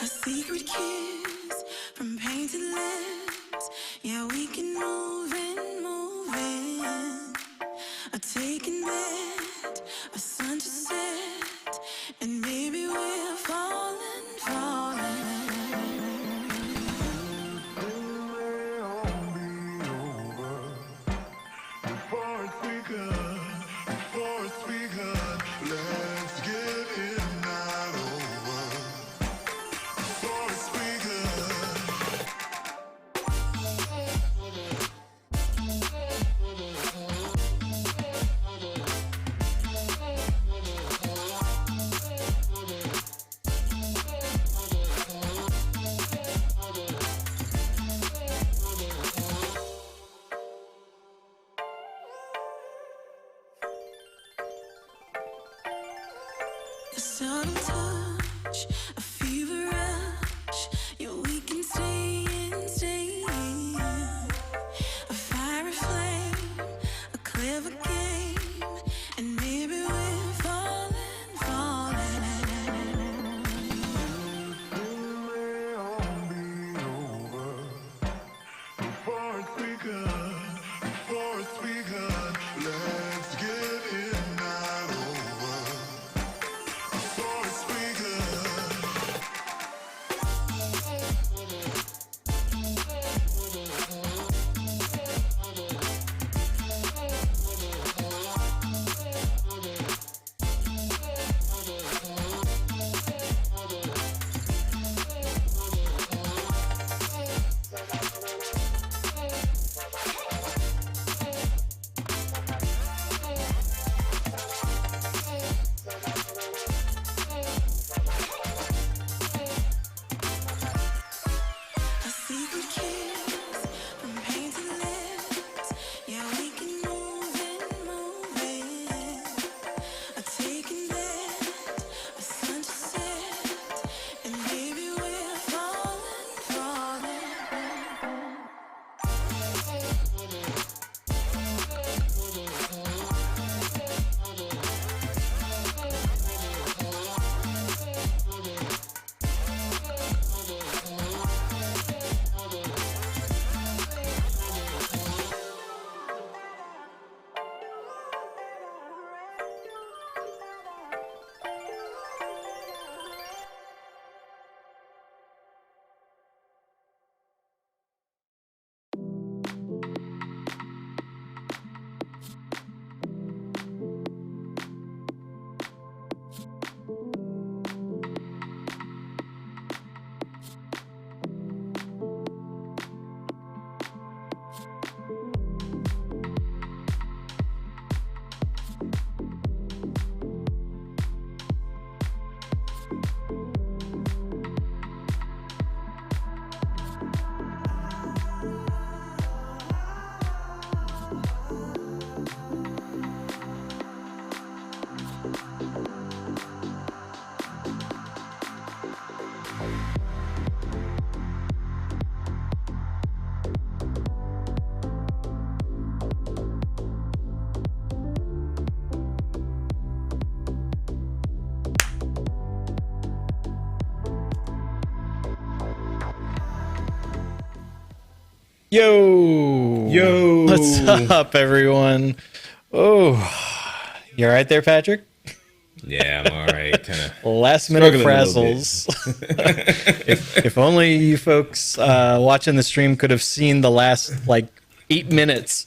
A secret kiss from painted lips. Yeah, we can move in, move in. A taken bed, a sun to set, and maybe we're falling, falling. Before it's begun, let's get it not over. Before it's begun. A sudden touch, a fever rush. Yeah, we can stay in, stay in. A fiery flame, a clever game, and maybe we're falling, falling. It may all be over before it's begun. Let's get it not over. Before it's begun. A secret kiss from painted lips. Yeah, we can move in, move in. A taken bed, a sun to set, and maybe we're falling, falling. Yo, what's up, everyone? Oh, you all right there, Patrick? Yeah, I'm all right. Kind of last minute frazzles. if only you folks watching the stream could have seen the last like 8 minutes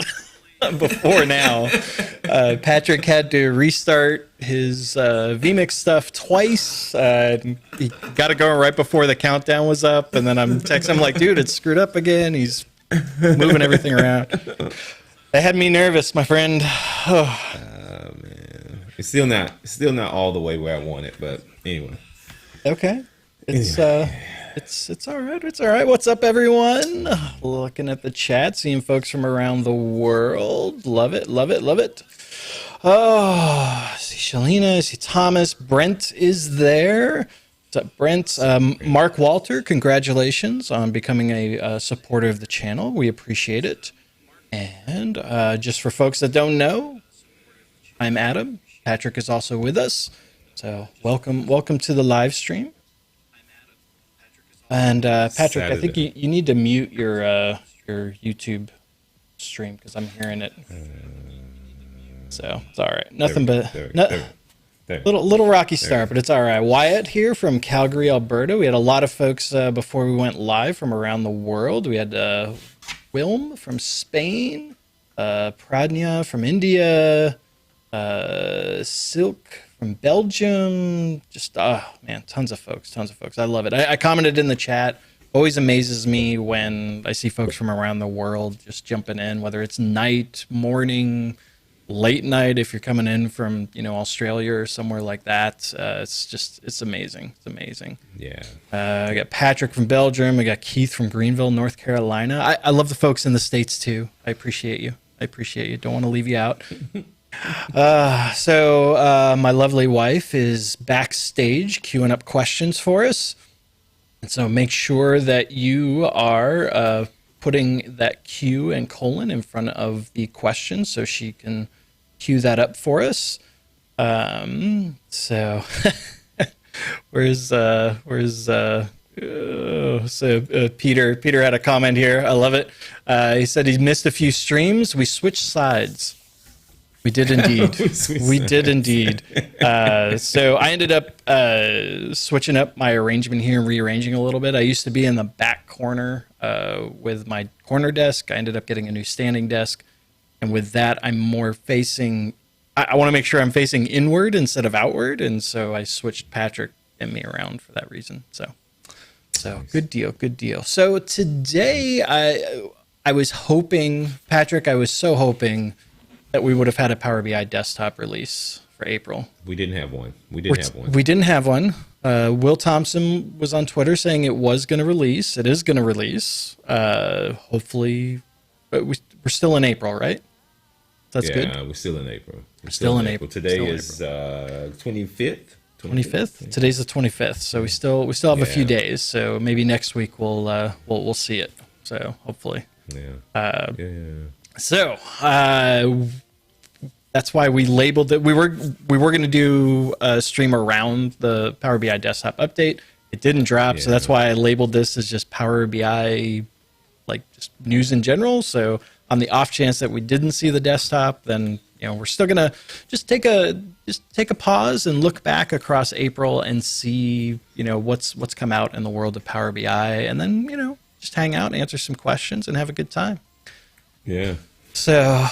before now. Patrick had to restart his vMix stuff twice. He got it going right before the countdown was up, and then I'm texting him like, dude, it's screwed up again. He's moving everything around. That had me nervous, my friend. man, it's still not all the way where I want it, but anyway. Okay, it's all right. It's all right. What's up, everyone? Looking at the chat, seeing folks from around the world. Love it, love it, love it. Oh, I see Shalina, I see Thomas. Brent is there. What's up, Brent? Mark Walter, congratulations on becoming a supporter of the channel. We appreciate it. And just for folks that don't know, I'm Adam. Patrick is also with us. So welcome to the live stream. And Patrick, I think Saturday. you need to mute your YouTube stream because I'm hearing it. So it's all right. There we Nothing go. but There we no, go. There we go. little rocky There we start, go. but it's all right. Wyatt here from Calgary, Alberta. We had a lot of folks before we went live from around the world. We had Wilm from Spain, Pradnya from India, Silk from Belgium. Just man, tons of folks. I love it. I commented in the chat. Always amazes me when I see folks from around the world just jumping in, whether it's night, morning, late night. If you're coming in from Australia or somewhere like that, it's amazing. It's amazing. Yeah. I got Patrick from Belgium. I got Keith from Greenville, North Carolina. I love the folks in the States too. I appreciate you. Don't want to leave you out. So my lovely wife is backstage queuing up questions for us. And so make sure that you are putting that Q and colon in front of the question so she can cue that up for us. So Peter had a comment here. I love it. He said he missed a few streams. We switched sides. We did indeed. We did indeed. So I ended up switching up my arrangement here and rearranging a little bit. I used to be in the back corner with my corner desk. I ended up getting a new standing desk. And with that, I'm more facing, I want to make sure I'm facing inward instead of outward. And so I switched Patrick and me around for that reason. So nice. Good deal. So today I was hoping, Patrick, I was so hoping that we would have had a Power BI desktop release for April. We didn't have one. We didn't have one. Will Thompson was on Twitter saying it was going to release. It is going to release. Hopefully, but we're still in April, right? That's good. Yeah, we're still in April. Still in April. Today is 25th. 25th. Today's the 25th, so we still have a few days. So maybe next week we'll see it. So hopefully. Yeah. So that's why we labeled it. We were going to do a stream around the Power BI desktop update. It didn't drop, so that's why I labeled this as just Power BI, like just news in general. So on the off chance that we didn't see the desktop, then we're still gonna just take a pause and look back across April and see what's come out in the world of Power BI, and then just hang out, answer some questions, and have a good time. Yeah. So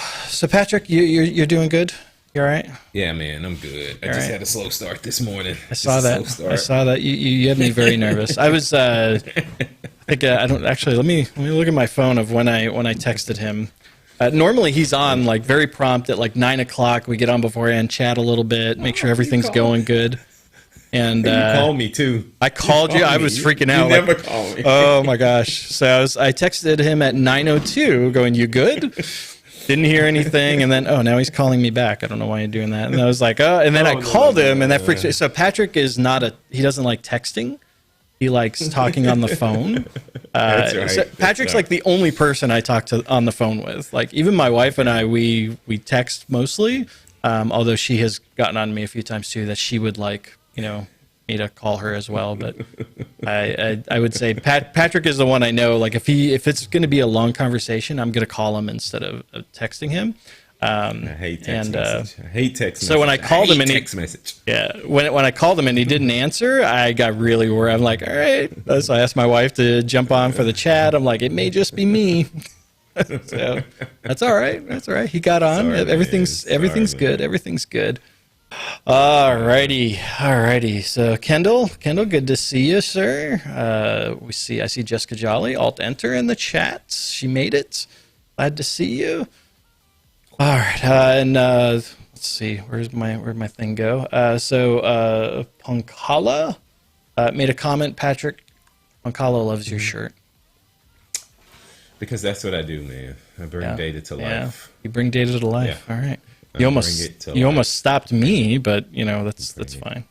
Patrick, you're doing good? You all right? Yeah, man, I'm good. I just had a slow start this morning. I saw that. You had me very nervous. I was. I think I don't actually. Let me look at my phone of when I texted him. Normally he's on like very prompt at like 9 o'clock. We get on beforehand, chat a little bit, make sure everything's going good. And you called me too. I called you. I was freaking out. You never call me. Oh my gosh! So I texted him at 9:02, going, "You good?" Didn't hear anything, and then now he's calling me back. I don't know why you're doing that. And I was like, and then I called him, and that freaks me. So Patrick is he doesn't like texting. He likes talking on the phone. That's right. So Patrick's like the only person I talk to on the phone with. Like even my wife and I, we text mostly. Although she has gotten on me a few times too that she would like me to call her as well. But I would say Patrick is the one I know. Like if it's going to be a long conversation, I'm going to call him instead of texting him. I hate text message. I hate text message. So when I called him and text message. When I called him and he didn't answer, I got really worried. I'm like, all right. So I asked my wife to jump on for the chat. I'm like, it may just be me. So that's all right. That's all right. He got on. Sorry, everything's good. Everything's good. Alrighty. So Kendall, good to see you, sir. I see Jessica Jolly, Alt Enter in the chat. She made it. Glad to see you. All right, and let's see, where'd my thing go? So Punkala made a comment. Patrick, Punkala loves your shirt. Because that's what I do, man. I bring data to life. You bring data to life. Yeah. All right. You almost stopped me, but that's fine.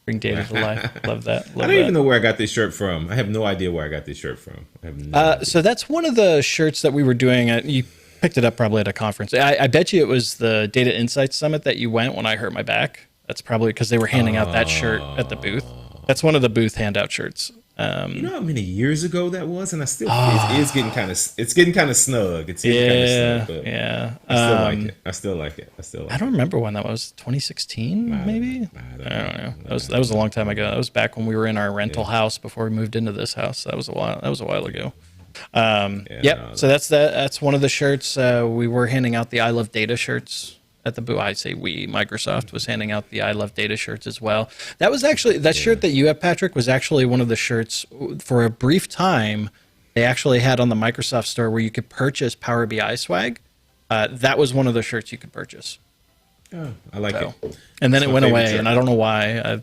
Bring data to life. Love that. I don't even know where I got this shirt from. I have no idea where I got this shirt from. I have no idea. So that's one of the shirts that we were doing. You picked it up probably at a conference. I bet you it was the Data Insights Summit that you went when I hurt my back. That's probably because they were handing out that shirt at the booth. That's one of the booth handout shirts. You know how many years ago that was, and I still it's getting kind of snug. It's getting kind of snug, but yeah. I still like it. I still like it. I don't remember when that was. 2016, maybe. I don't know. That was a long time ago. That was back when we were in our rental house before we moved into this house. That was a while ago. So that's one of the shirts. We were handing out the I Love Data shirts at the booth. I say Microsoft was handing out the I Love Data shirts as well. That was actually shirt that you have, Patrick, was actually one of the shirts for a brief time they actually had on the Microsoft store where you could purchase Power BI swag. That was one of the shirts you could purchase. Oh, I like it. And then it went away, and I don't know why.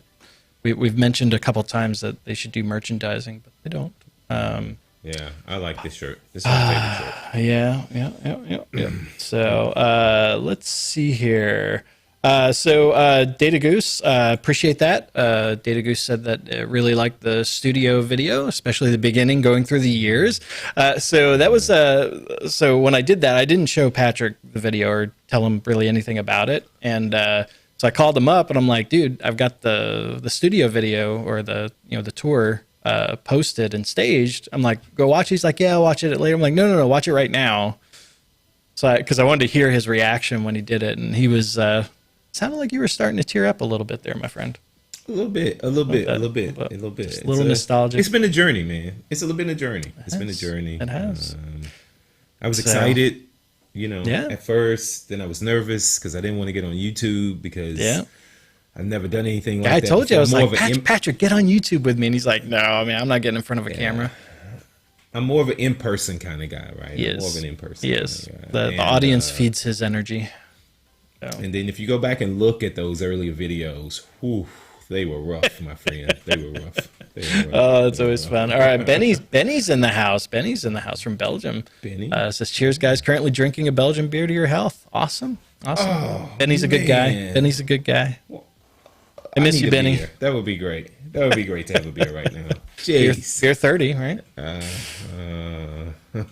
We've mentioned a couple times that they should do merchandising, but they don't. Yeah, I like this shirt. This is my favorite shirt. Yeah. So let's see here. Data Goose, appreciate that. Data Goose said that it really liked the studio video, especially the beginning, going through the years. So that was so when I did that, I didn't show Patrick the video or tell him really anything about it, and so I called him up and I'm like, dude, I've got the studio video or the tour posted and staged. I'm like, go watch. He's like, yeah, I'll watch it later. I'm like, no, watch it right now. So because I wanted to hear his reaction when he did it, and he was sounded like you were starting to tear up a little bit there, my friend. A little bit. Just a little nostalgic. It's been a journey, man. It's been a journey. Been a journey. It has. I was excited, at first. Then I was nervous because I didn't want to get on YouTube because I've never done anything like that. I told you, I was like, Patrick, get on YouTube with me. And he's like, no, I'm not getting in front of a camera. I'm more of an in-person kind of guy, right? He is. More of an in-person. He is. The audience feeds his energy. So. And then if you go back and look at those earlier videos, they were rough, my friend. They were rough. Oh, it's always fun. All right, Benny's in the house. Benny's in the house from Belgium. Benny says, cheers, guys. Currently drinking a Belgian beer to your health. Awesome. Oh, Benny's a good guy. Benny's a good guy. I miss you, Benny. That would be great. That would be great to have a beer right now. Jeez. Beer 30, right?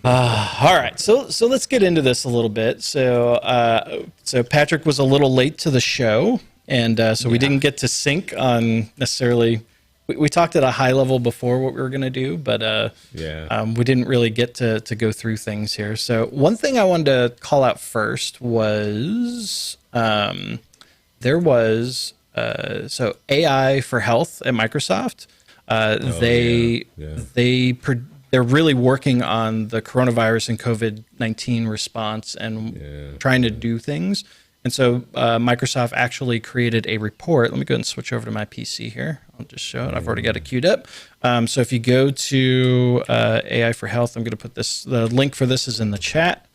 All right. So let's get into this a little bit. So Patrick was a little late to the show, and so we didn't get to sync on necessarily. We talked at a high level before what we were going to do, but we didn't really get to go through things here. So one thing I wanted to call out first was there was so AI for Health at Microsoft. They're really working on the coronavirus and COVID-19 response and trying to do things. And so Microsoft actually created a report. Let me go ahead and switch over to my PC here. I'll just show it. I've already got it queued up. So if you go to AI for Health, I'm going to put the link for this is in the chat.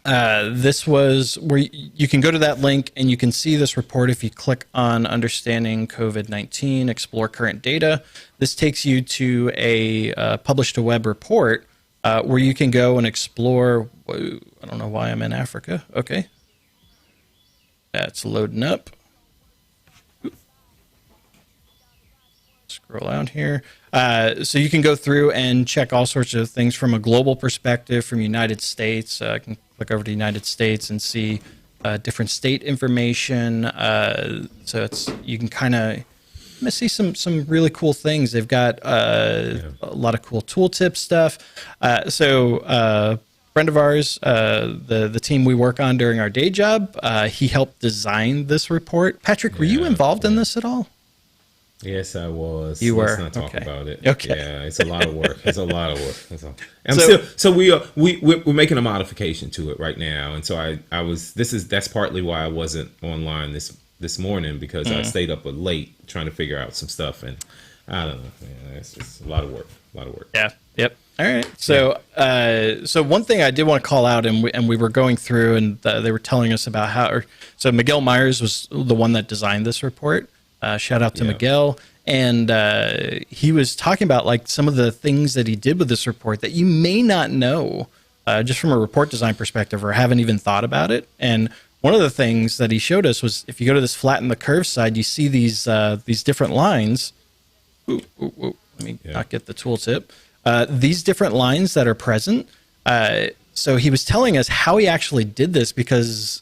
This was where you can go to that link and you can see this report if you click on Understanding COVID-19, Explore Current Data. This takes you to a published to web report where you can go and explore. Whoa, I don't know why I'm in Africa. Okay. That's loading up. Scroll out here. So you can go through and check all sorts of things from a global perspective, from United States. I can click over to United States and see different state information. So you can kind of see some really cool things. They've got a lot of cool tooltip stuff. Friend of ours, the team we work on during our day job, he helped design this report. Patrick, were you involved in this at all? Yes, I was. You were. Let's not talk about it. Okay. Yeah, it's a lot of work. It's a lot of work. That's all. We're making a modification to it right now, and so that's partly why I wasn't online this morning because I stayed up late trying to figure out some stuff, and I don't know. Man, it's just a lot of work. Yeah. Yep. All right. So, so one thing I did want to call out, and we were going through, and they were telling us about how. So Miguel Myers was the one that designed this report. Shout out to Miguel, and he was talking about like some of the things that he did with this report that you may not know, just from a report design perspective, or haven't even thought about it. And one of the things that he showed us was if you go to this flatten the curve side, you see these different lines. Let me not get the tooltip. These different lines that are present. So he was telling us how he actually did this because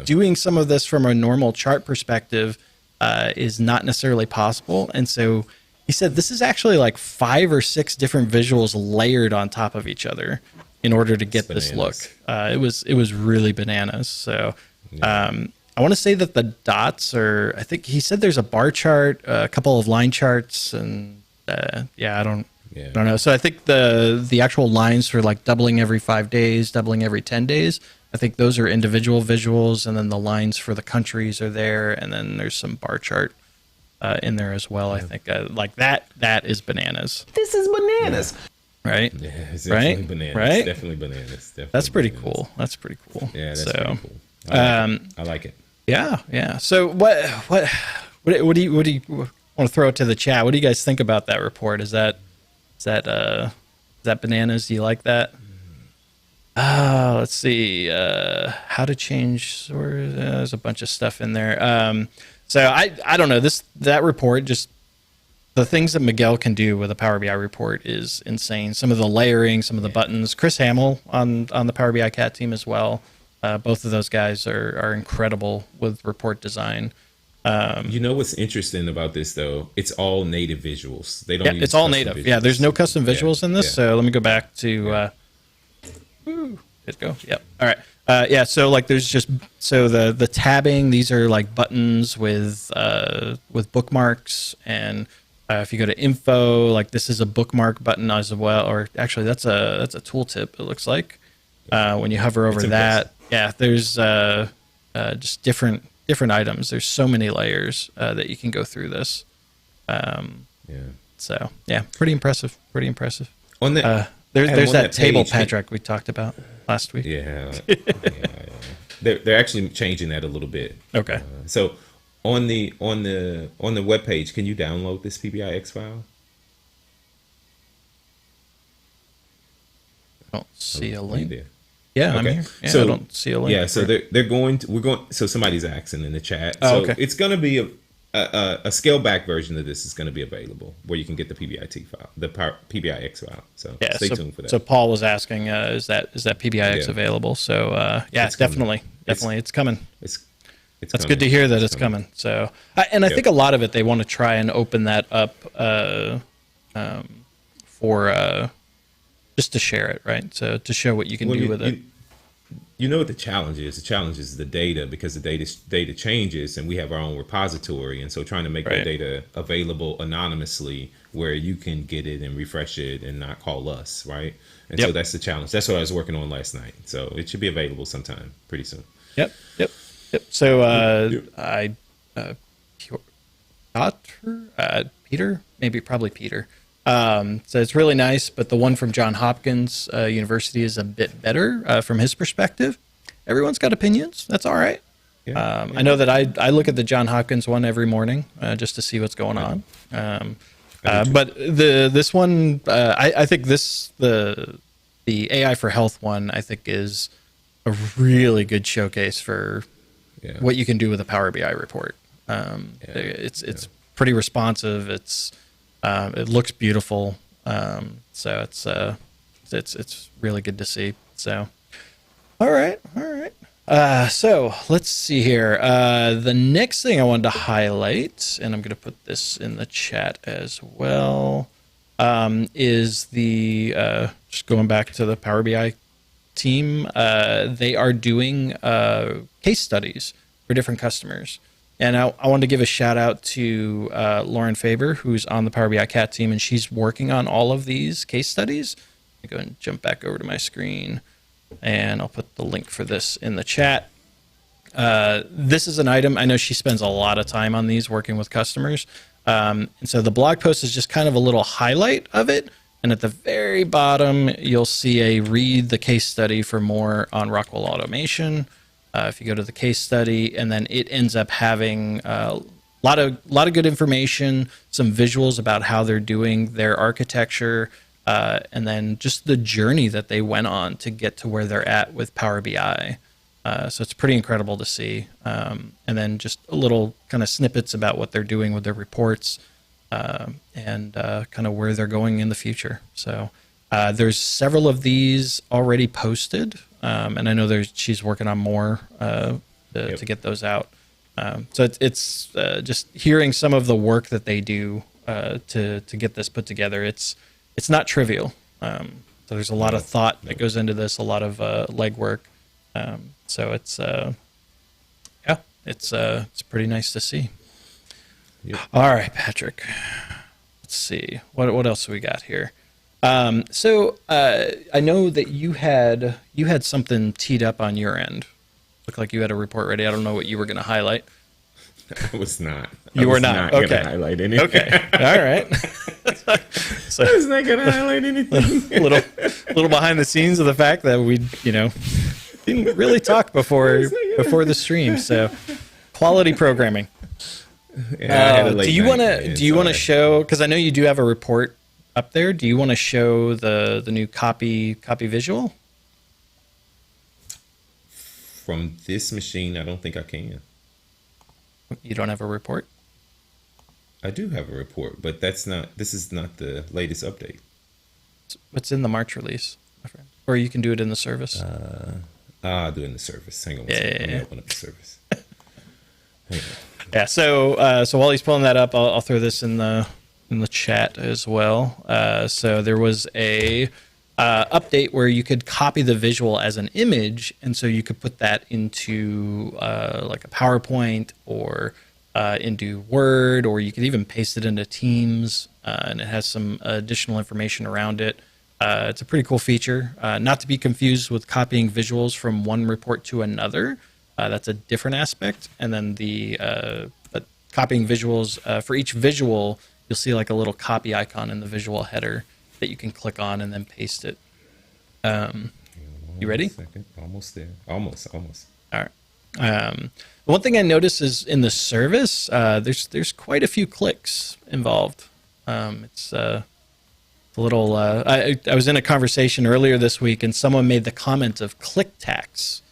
doing some of this from a normal chart perspective is not necessarily possible. And so He said this is actually like 5 or 6 different visuals layered on top of each other in order to get this look. It was really bananas. So I want to say that the dots are, I think he said there's a bar chart, a couple of line charts, and I don't know. So I think the actual lines for like doubling every 5 days, doubling every 10 days, I think those are individual visuals, and then the lines for the countries are there, and then there's some bar chart in there as well. I think like that is bananas. This is bananas. Right? Yeah, it's definitely bananas. Right? Definitely bananas. Definitely That's pretty bananas. cool. That's pretty cool. Yeah, that's so, pretty cool. I like it. Yeah. So what do you want to throw it to the chat? What do you guys think about that report? Is that bananas? Do you like that? Let's see. How to change source. There's a bunch of stuff in there. So I don't know, that report, just the things that Miguel can do with a Power BI report is insane. Some of the layering, some of the buttons. Chris Hamill on the Power BI Cat team as well. Both of those guys are incredible with report design. You know what's interesting about this though? It's all native visuals. They don't. It's all native. Visuals. Yeah, there's no custom visuals in this. Yeah. So let me go back to. Hit go. Yep. All right. So like there's just the tabbing. These are like buttons with bookmarks, and if you go to info, like this is a bookmark button as well. Or actually, that's a tooltip. It looks like when you hover over that. Yeah. There's just different items. There's so many layers that you can go through this. So yeah, pretty impressive. On the there's that table, page, Patrick, we talked about last week. Yeah. They're actually changing that a little bit. Okay. So on the web page, can you download this PBIX file? I don't see a Are you link. there? Yeah, Okay. I'm here. Yeah, So I don't see a link. Yeah, so we're going. So somebody's asking in the chat. Oh, So okay. it's going to be a scaled back version of this is going to be available where you can get the PBIT file, the PBIX file. So stay tuned for that. So Paul was asking, is that PBIX available? So It's definitely, coming. it's coming. It's That's coming. good to hear that it's coming. So, I think a lot of it they want to try and open that up for just to share it, right? So to show what you can do with it. You know what the challenge is? The challenge is the data, because the data changes, and we have our own repository, and so trying to make that data available anonymously where you can get it and refresh it and not call us, right? And so that's the challenge. That's what I was working on last night. So it should be available sometime pretty soon. Yep. So probably Peter. So it's really nice, but the one from Johns Hopkins University is a bit better from his perspective. Everyone's got opinions. That's all right. I know that I look at the Johns Hopkins one every morning just to see what's going on. But this one, I think the AI for Health one, I think is a really good showcase for what you can do with a Power BI report. It's pretty responsive. It looks beautiful. So it's really good to see. So, all right. So let's see here. The next thing I wanted to highlight, and I'm going to put this in the chat as well, is the just going back to the Power BI team. They are doing case studies for different customers. And I wanted to give a shout out to Lauren Faber, who's on the Power BI Cat team, and she's working on all of these case studies. Let me go and jump back over to my screen, and I'll put the link for this in the chat. This is an item. I know she spends a lot of time on these working with customers. And so the blog post is just kind of a little highlight of it. And at the very bottom, you'll see a read the case study for more on Rockwell Automation. If you go to the case study, and then it ends up having a lot of good information, some visuals about how they're doing their architecture, and then just the journey that they went on to get to where they're at with Power BI. So it's pretty incredible to see. And then just a little kind of snippets about what they're doing with their reports, and kind of where they're going in the future. So there's several of these already posted. And I know she's working on more to get those out. So it's just hearing some of the work that they do to get this put together. It's not trivial. So there's a lot of thought that goes into this, a lot of legwork. So it's it's pretty nice to see. Yep. All right, Patrick. Let's see what else we got here. So I know that you had something teed up on your end. Looked like you had a report ready. I don't know what you were going to highlight. I was not. You were not. Okay. Gonna highlight anything. Okay. All right. So I was not gonna highlight anything. a little behind the scenes of the fact that we, didn't really talk before the stream. So quality programming. Yeah, do you want to show? Because I know you do have a report up there. Do you want to show the new copy visual? From this machine, I don't think I can. You don't have a report? I do have a report, but this is not the latest update. What's in the March release, my friend? Or you can do it in the service. I'll do it in the service. Hang on one second. Let me open up the service. Hang on. Yeah, so while he's pulling that up, I'll throw this in the chat as well. So there was a update where you could copy the visual as an image, and so you could put that into like a PowerPoint or into Word, or you could even paste it into Teams, and it has some additional information around it. It's a pretty cool feature, not to be confused with copying visuals from one report to another. That's a different aspect. And then but copying visuals, for each visual, you'll see like a little copy icon in the visual header that you can click on and then paste it. You ready? Second. Almost there. Almost. All right. One thing I noticed is in the service, there's quite a few clicks involved. It's a little. I was in a conversation earlier this week, and someone made the comment of click tax.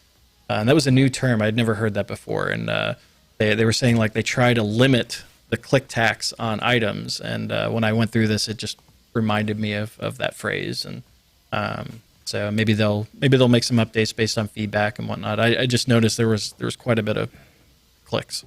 And that was a new term. I'd never heard that before. And they were saying like they try to limit the click tax on items. And when I went through this, it just reminded me of that phrase. And so maybe they'll make some updates based on feedback and whatnot. I just noticed there was quite a bit of clicks.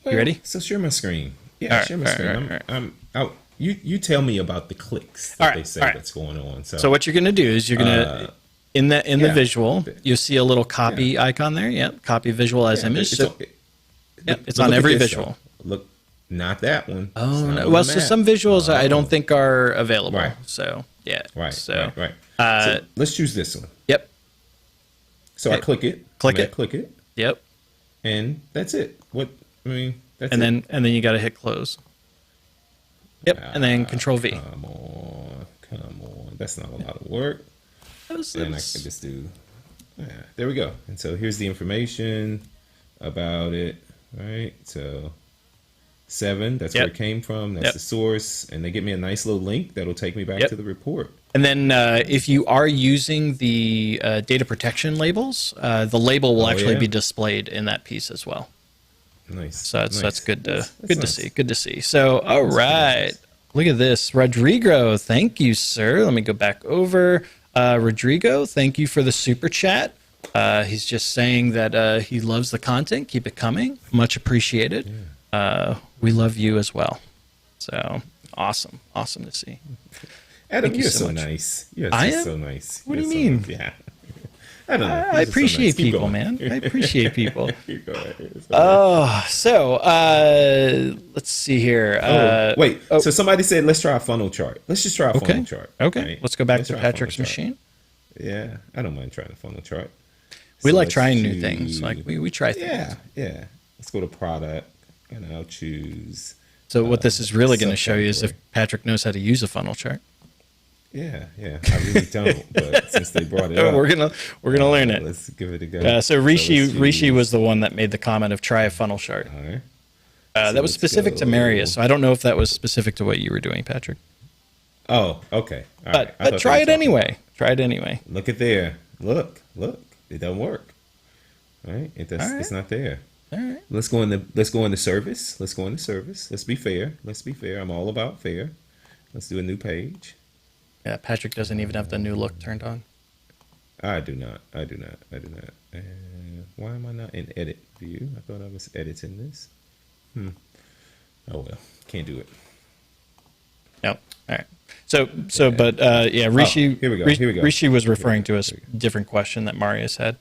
You ready? So share my screen. Yeah, share my screen. I'm out. You tell me about the clicks that they say that's going on. So what you're going to do is you're going to in the visual, you'll see a little copy icon there. Yep, copy visual as image. It's on every visual. Look, not that one. Oh no. Well, so some visuals I don't think are available. Right. So yeah. Right. So right. So let's choose this one. Yep. So I click it. Click it. Yep. And that's it. That's and it. then you got to hit close. Yep. And then Control V. Come on. That's not a lot of work. And I can just do. There we go. And so here's the information about it. Right. So 7. That's where it came from. That's the source. And they give me a nice little link that'll take me back to the report. And then if you are using the data protection labels, the label will actually be displayed in that piece as well. Nice. So that's good to see. Good to see. So all right, look at this, Rodrigo. Thank you, sir. Let me go back over. Rodrigo, thank you for the super chat. He's just saying that he loves the content. Keep it coming. Much appreciated. We love you as well. So awesome to see. Adam, you're so nice. I am so nice. What do you mean? Yeah. I don't know. I appreciate people, man. I appreciate people. Keep going. So let's see here. So somebody said, let's try a funnel chart. Let's just try a funnel chart. Okay. Right? Let's go back to Patrick's machine. Yeah. I don't mind trying a funnel chart. We like trying new things. Like we try things. Yeah. Let's go to product and I'll choose. So what this is really going to show you is if Patrick knows how to use a funnel chart. Yeah, I really don't. But since they brought it up, we're gonna learn it. Let's give it a go. So Rishi was the one that made the comment of try a funnel chart. All right. That was specific to Marius, so I don't know if that was specific to what you were doing, Patrick. Oh, okay. But try it anyway. Try it anyway. Look at there. Look. It doesn't work. Right? It's not there. All right. Let's go into service. Let's be fair. I'm all about fair. Let's do a new page. Yeah, Patrick doesn't even have the new look turned on. I do not. Why am I not in edit view? I thought I was editing this. Oh well, can't do it. No. All right. But Rishi. Here we go. Here we go. Rishi was referring to a different question that Marius had.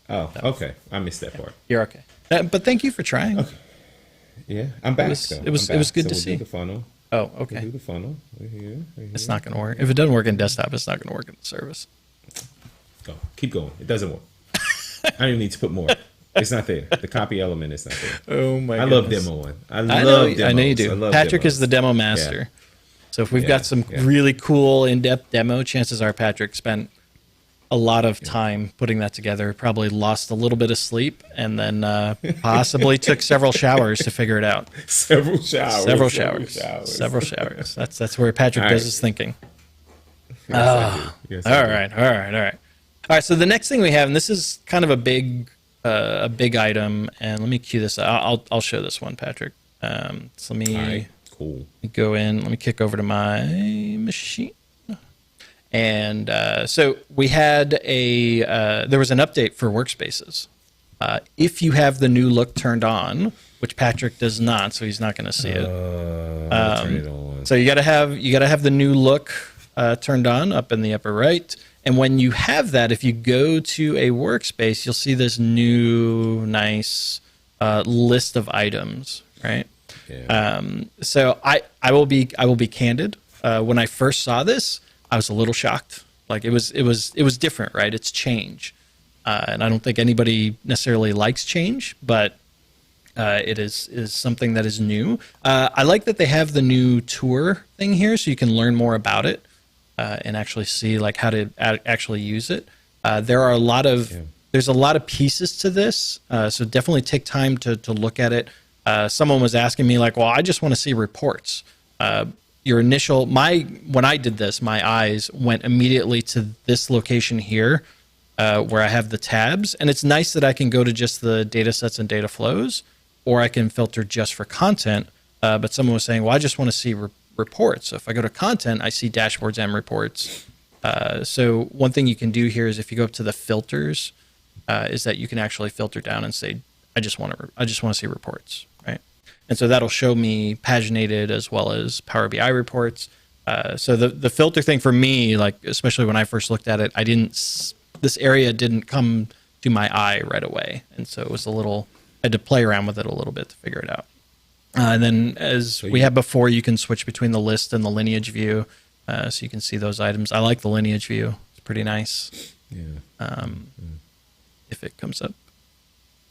Oh, okay. I missed that part. You're okay. But thank you for trying. Okay. Yeah, I'm back. It was good to see. Do the funnel. Oh, okay. We'll do the funnel. We're here. It's not going to work. If it doesn't work in desktop, it's not going to work in the service. Go. Keep going. It doesn't work. I don't even need to put more. It's not there. The copy element is not there. Oh my! I love demoing. I know you do. Patrick is the demo master. Yeah. So if we've got some really cool in-depth demo, chances are Patrick spent a lot of time putting that together. Probably lost a little bit of sleep, and then possibly took several showers to figure it out. Several showers. That's where Patrick does his thinking. Yes, all right. So the next thing we have, and this is kind of a big item, and let me cue this. I'll show this one, Patrick. So let me go in. Let me kick over to my machine. And so we had there was an update for workspaces. If you have the new look turned on, which Patrick does not, so he's not going to see it. Turn it on. So you got to have the new look turned on up in the upper right. And when you have that, if you go to a workspace, you'll see this new nice list of items, right? Yeah. So I will be candid. When I first saw this, I was a little shocked. Like it was different, right? It's change, and I don't think anybody necessarily likes change, but it is something that is new. I like that they have the new tour thing here, so you can learn more about it and actually see like how to actually use it. There's a lot of pieces to this, so definitely take time to look at it. Someone was asking me like, well, I just want to see reports. When I did this, my eyes went immediately to this location here, where I have the tabs, and it's nice that I can go to just the data sets and data flows, or I can filter just for content. But someone was saying, well, I just want to see reports. So if I go to content, I see dashboards and reports. So one thing you can do here is if you go up to the filters, is that you can actually filter down and say, I just want to see reports, right? And so that'll show me paginated as well as Power BI reports. So the filter thing for me, like especially when I first looked at it, this area didn't come to my eye right away, and so it was I had to play around with it a little bit to figure it out. And then as we had before, you can switch between the list and the lineage view, so you can see those items. I like the lineage view; it's pretty nice. Yeah. If it comes up.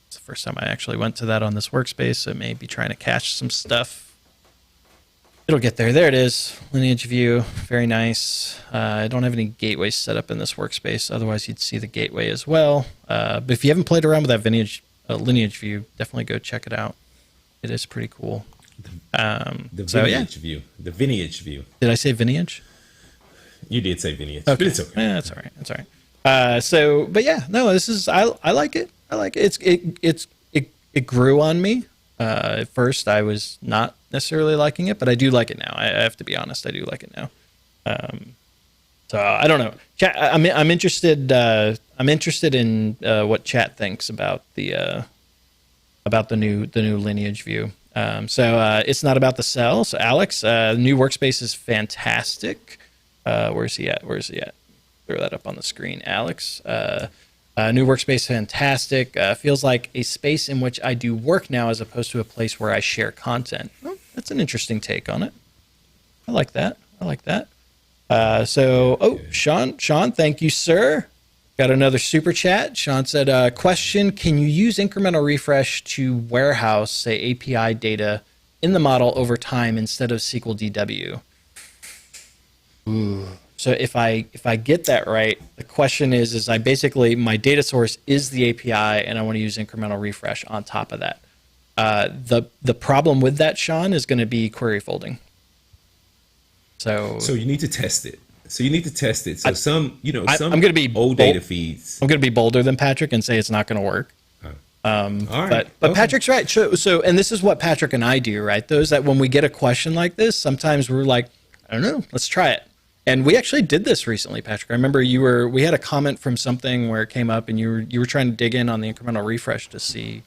It's the first time I actually went to that on this workspace, so it may be trying to cache some stuff. It'll get there. There it is. Lineage view. Very nice. I don't have any gateways set up in this workspace. Otherwise, you'd see the gateway as well. But if you haven't played around with that lineage view, definitely go check it out. It is pretty cool. The lineage view. The lineage view. Did I say lineage? You did say lineage. Okay. But it's okay. Yeah, that's all right. That's all right. But yeah, no, this is, I like it. I like it. It grew on me. At first, I was not necessarily liking it, but I do like it now. I have to be honest. I do like it now. So I don't know. Chat, I'm interested. I'm interested in what chat thinks about the new lineage view. So it's not about the cell. So Alex, new workspace is fantastic. Where's he at? Throw that up on the screen, Alex. New workspace, fantastic. Feels like a space in which I do work now as opposed to a place where I share content. Well, that's an interesting take on it. I like that. Sean, thank you, sir. Got another super chat. Sean said, question, can you use incremental refresh to warehouse, say, API data in the model over time instead of SQL DW? Ooh. So if I get that right, the question is I basically, my data source is the API and I want to use incremental refresh on top of that. The problem with that, Sean, is going to be query folding. So you need to test it. So I'm going to be old data feeds. I'm going to be bolder than Patrick and say it's not going to work. All right. But okay. Patrick's right. So, and this is what Patrick and I do, right? Those that when we get a question like this, sometimes we're like, I don't know, let's try it. And we actually did this recently, Patrick. I remember we had a comment from something where it came up and you were trying to dig in on the incremental refresh to see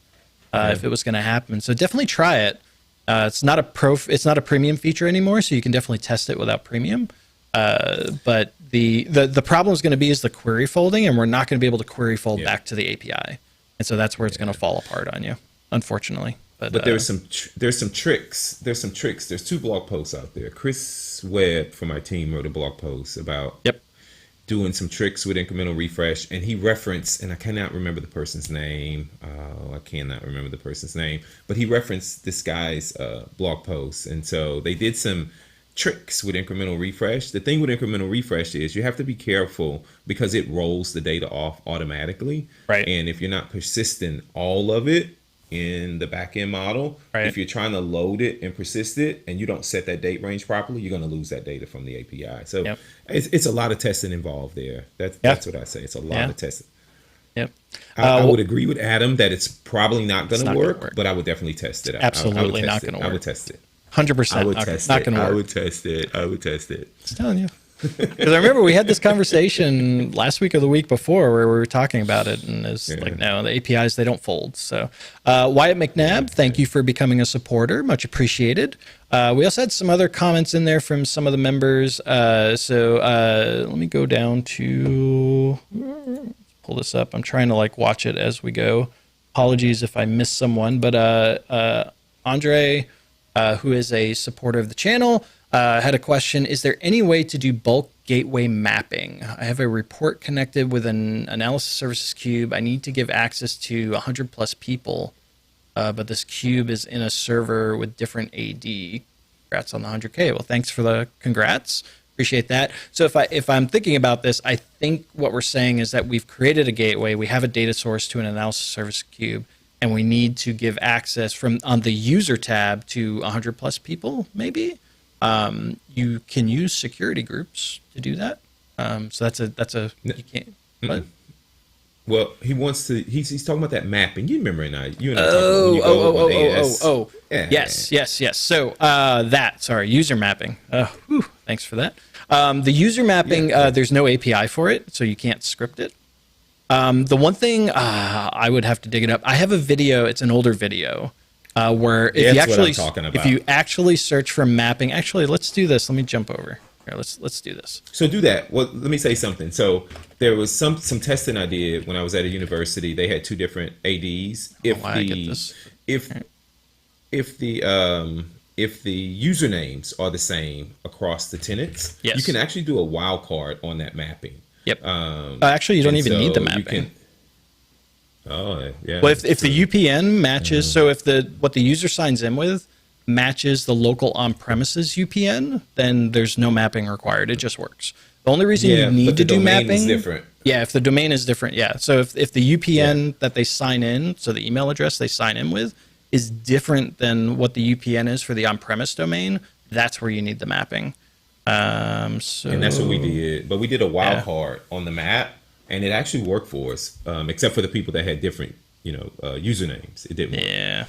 if it was going to happen. So definitely try it. It's not a premium feature anymore, so you can definitely test it without premium. But the problem is going to be is the query folding, and we're not going to be able to query fold back to the API, and so that's where it's going to fall apart on you, unfortunately. But there's some tricks. There's some tricks. There's 2 blog posts out there. Chris Webb from my team wrote a blog post about doing some tricks with incremental refresh, and he referenced, and I cannot remember the person's name. I cannot remember the person's name, but he referenced this guy's blog post, and so they did some tricks with incremental refresh. The thing with incremental refresh is you have to be careful because it rolls the data off automatically, right? And if you're not persisting all of it in the backend model, if you're trying to load it and persist it and you don't set that date range properly, you're going to lose that data from the API. So it's a lot of testing involved there. That's what I say. It's a lot of testing. Yep. I would agree with Adam that it's probably not going to work, but I would definitely test it. Absolutely not going to work. I would test it. 100%. I would test it. I would test it. I would test it. Just telling you. Because I remember we had this conversation last week or the week before where we were talking about it, and it's like, no, the APIs, they don't fold. So Wyatt McNabb, thank you for becoming a supporter. Much appreciated. We also had some other comments in there from some of the members. So let me go down to pull this up. I'm trying to watch it as we go. Apologies if I missed someone, but Andre, who is a supporter of the channel, had a question. Is there any way to do bulk gateway mapping? I have a report connected with an analysis services cube. I need to give access to 100 plus people, but this cube is in a server with different AD. Congrats on the 100K. Well, thanks for the congrats. Appreciate that. So if I'm thinking about this, I think what we're saying is that we've created a gateway. We have a data source to an analysis service cube, and we need to give access from on the user tab to 100 plus people, maybe. You can use security groups to do that. So that's a you can't. What? Well, he's talking about that mapping. You remember you and I Yes. So user mapping. Thanks for that. The user mapping, there's no API for it, so you can't script it. The one thing I would have to dig it up. I have a video. It's an older video. Where if you actually search for mapping, let's do this. Let me jump over here. Let's do this. So do that. Well, let me say something. So there was some testing I did when I was at a university. They had 2 different ADs. If the usernames are the same across the tenants, you can actually do a wildcard on that mapping. Yep. Actually, you don't even need the mapping. Oh, yeah. Well, if the UPN matches, so if what the user signs in with matches the local on-premises UPN, then there's no mapping required. It just works. The only reason you need to do mapping is different. Yeah, if the domain is different, yeah. So if the UPN that they sign in, so the email address they sign in with, is different than what the UPN is for the on-premise domain, that's where you need the mapping. And that's what we did. But we did a wildcard on the map. And it actually worked for us, except for the people that had different, usernames. It didn't work. Yeah.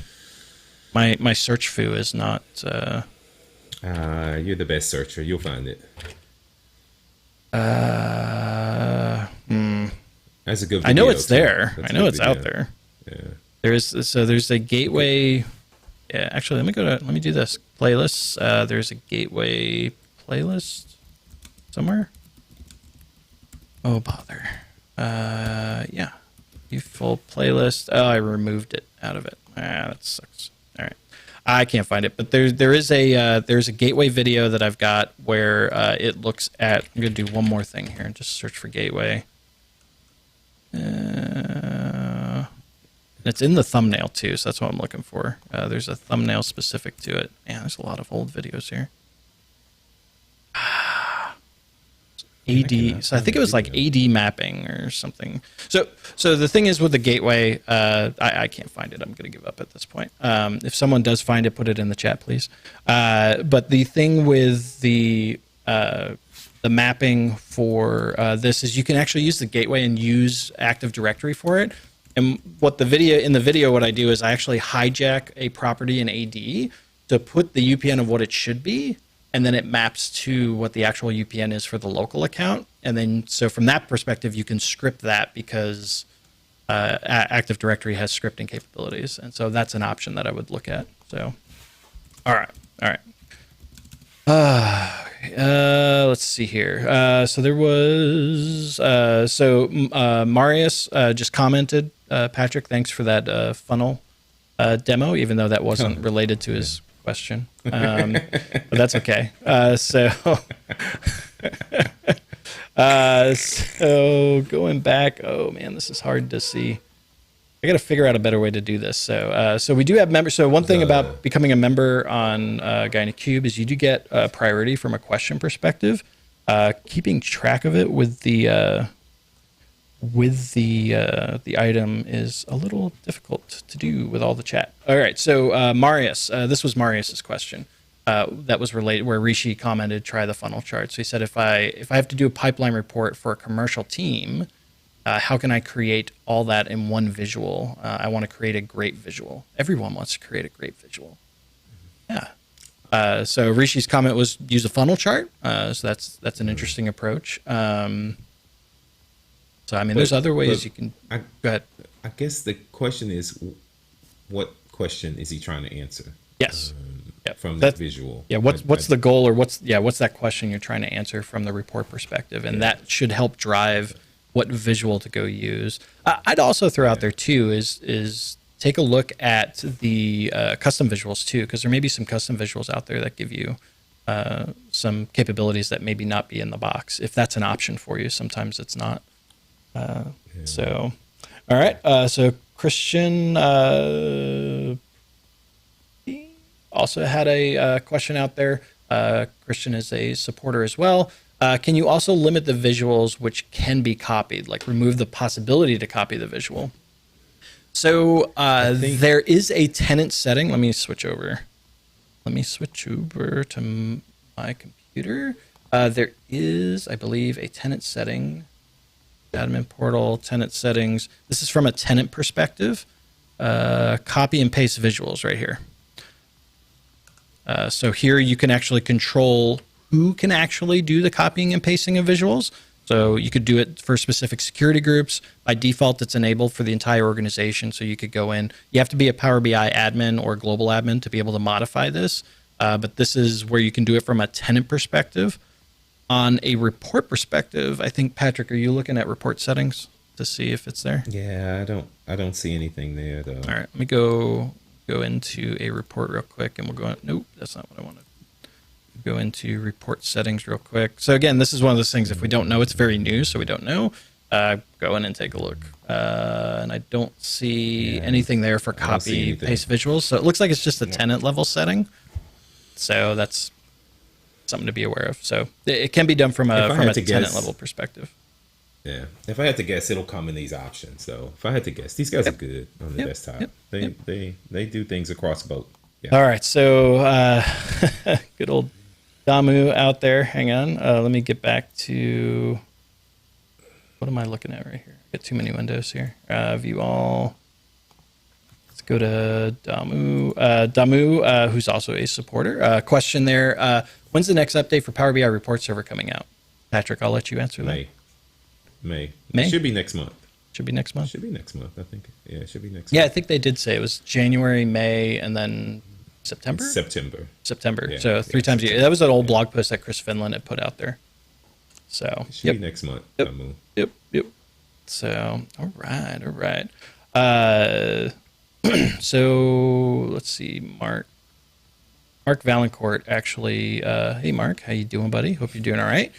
My search foo is not. You're the best searcher. You'll find it. That's a good video. I know it's there. I know it's out there. Yeah. There's a gateway. Yeah, actually, let me do this. Playlists. There's a gateway playlist somewhere. Oh, bother. Default playlist. Oh, I removed it out of it. That sucks. All right. I can't find it, but there's a gateway video that I've got where it looks at. I'm gonna do one more thing here and just search for gateway. It's in the thumbnail too, so that's what I'm looking for. There's a thumbnail specific to it. Man, there's a lot of old videos here. AD. So I think it was like AD mapping or something. So the thing is with the gateway, I can't find it. I'm going to give up at this point. If someone does find it, put it in the chat, please. But the thing with the mapping for this is you can actually use the gateway and use Active Directory for it. And what in the video, what I do is I actually hijack a property in AD to put the UPN of what it should be. And then it maps to what the actual UPN is for the local account. And then, so from that perspective, you can script that because Active Directory has scripting capabilities. And so that's an option that I would look at. So All right. Let's see here. So there was Marius just commented. Patrick, thanks for that funnel demo, even though that wasn't related to his question. But that's okay. So going back, oh man, this is hard to see. I got to figure out a better way to do this. So we do have members. So one thing about becoming a member on Guy in a Cube is you do get priority from a question perspective. Keeping track of it with the item is a little difficult to do with all the chat. All right, so Marius, this was Marius's question. That was related where Rishi commented, try the funnel chart. So he said, if I have to do a pipeline report for a commercial team, how can I create all that in one visual? I want to create a great visual. Everyone wants to create a great visual. Yeah. So Rishi's comment was use a funnel chart. So that's an interesting approach. So I mean, there's other ways you can. Go ahead. I guess the question is, what question is he trying to answer? Yes. From the visual. Yeah. What's the goal, or what's that question you're trying to answer from the report perspective, and that should help drive what visual to go use. I'd also throw out there too is take a look at the custom visuals too, because there may be some custom visuals out there that give you some capabilities that maybe not be in the box. If that's an option for you, sometimes it's not. So, all right. So Christian also had a question out there. Christian is a supporter as well. Can you also limit the visuals which can be copied, like remove the possibility to copy the visual? So there is a tenant setting. Let me switch over to my computer. There is, I believe, a tenant setting, admin portal, tenant settings. This is from a tenant perspective. Copy and paste visuals right here. So here you can actually control who can actually do the copying and pasting of visuals. So you could do it for specific security groups. By default, it's enabled for the entire organization. So you could go in. You have to be a Power BI admin or global admin to be able to modify this. But this is where you can do it from a tenant perspective. On a report perspective, I think, Patrick, are you looking at report settings to see if it's there? Yeah, I don't see anything there though. All right, let me go into a report real quick, and we'll go. Nope, that's not what I wanted. Go into report settings real quick. So again, this is one of those things, if we don't know, it's very new, so we don't know. Go in and take a look. And I don't see anything there for copy paste visuals. So it looks like it's just a tenant level setting. So that's something to be aware of. So it can be done from a tenant level perspective. Yeah. If I had to guess, it'll come in these options. So if I had to guess, these guys are good on the desktop. They do things across both. Yeah. All right. So good old Damu out there. Hang on. Let me get back to, what am I looking at right here? Got too many windows here. View all. Let's go to Damu. Damu, who's also a supporter. Question there. When's the next update for Power BI Report Server coming out? Patrick, I'll let you answer that. May. It should be next month. Should be next month? Should be next month, I think. Yeah, it should be next month. Yeah, I think they did say it was January, May, and then September? September. Yeah, so 3 times a year. That was an old blog post that Chris Finland had put out there. So it should be next month. Yep. So all right. So let's see, Mark Valancourt actually. Hey Mark, how you doing, buddy? Hope you're doing all right.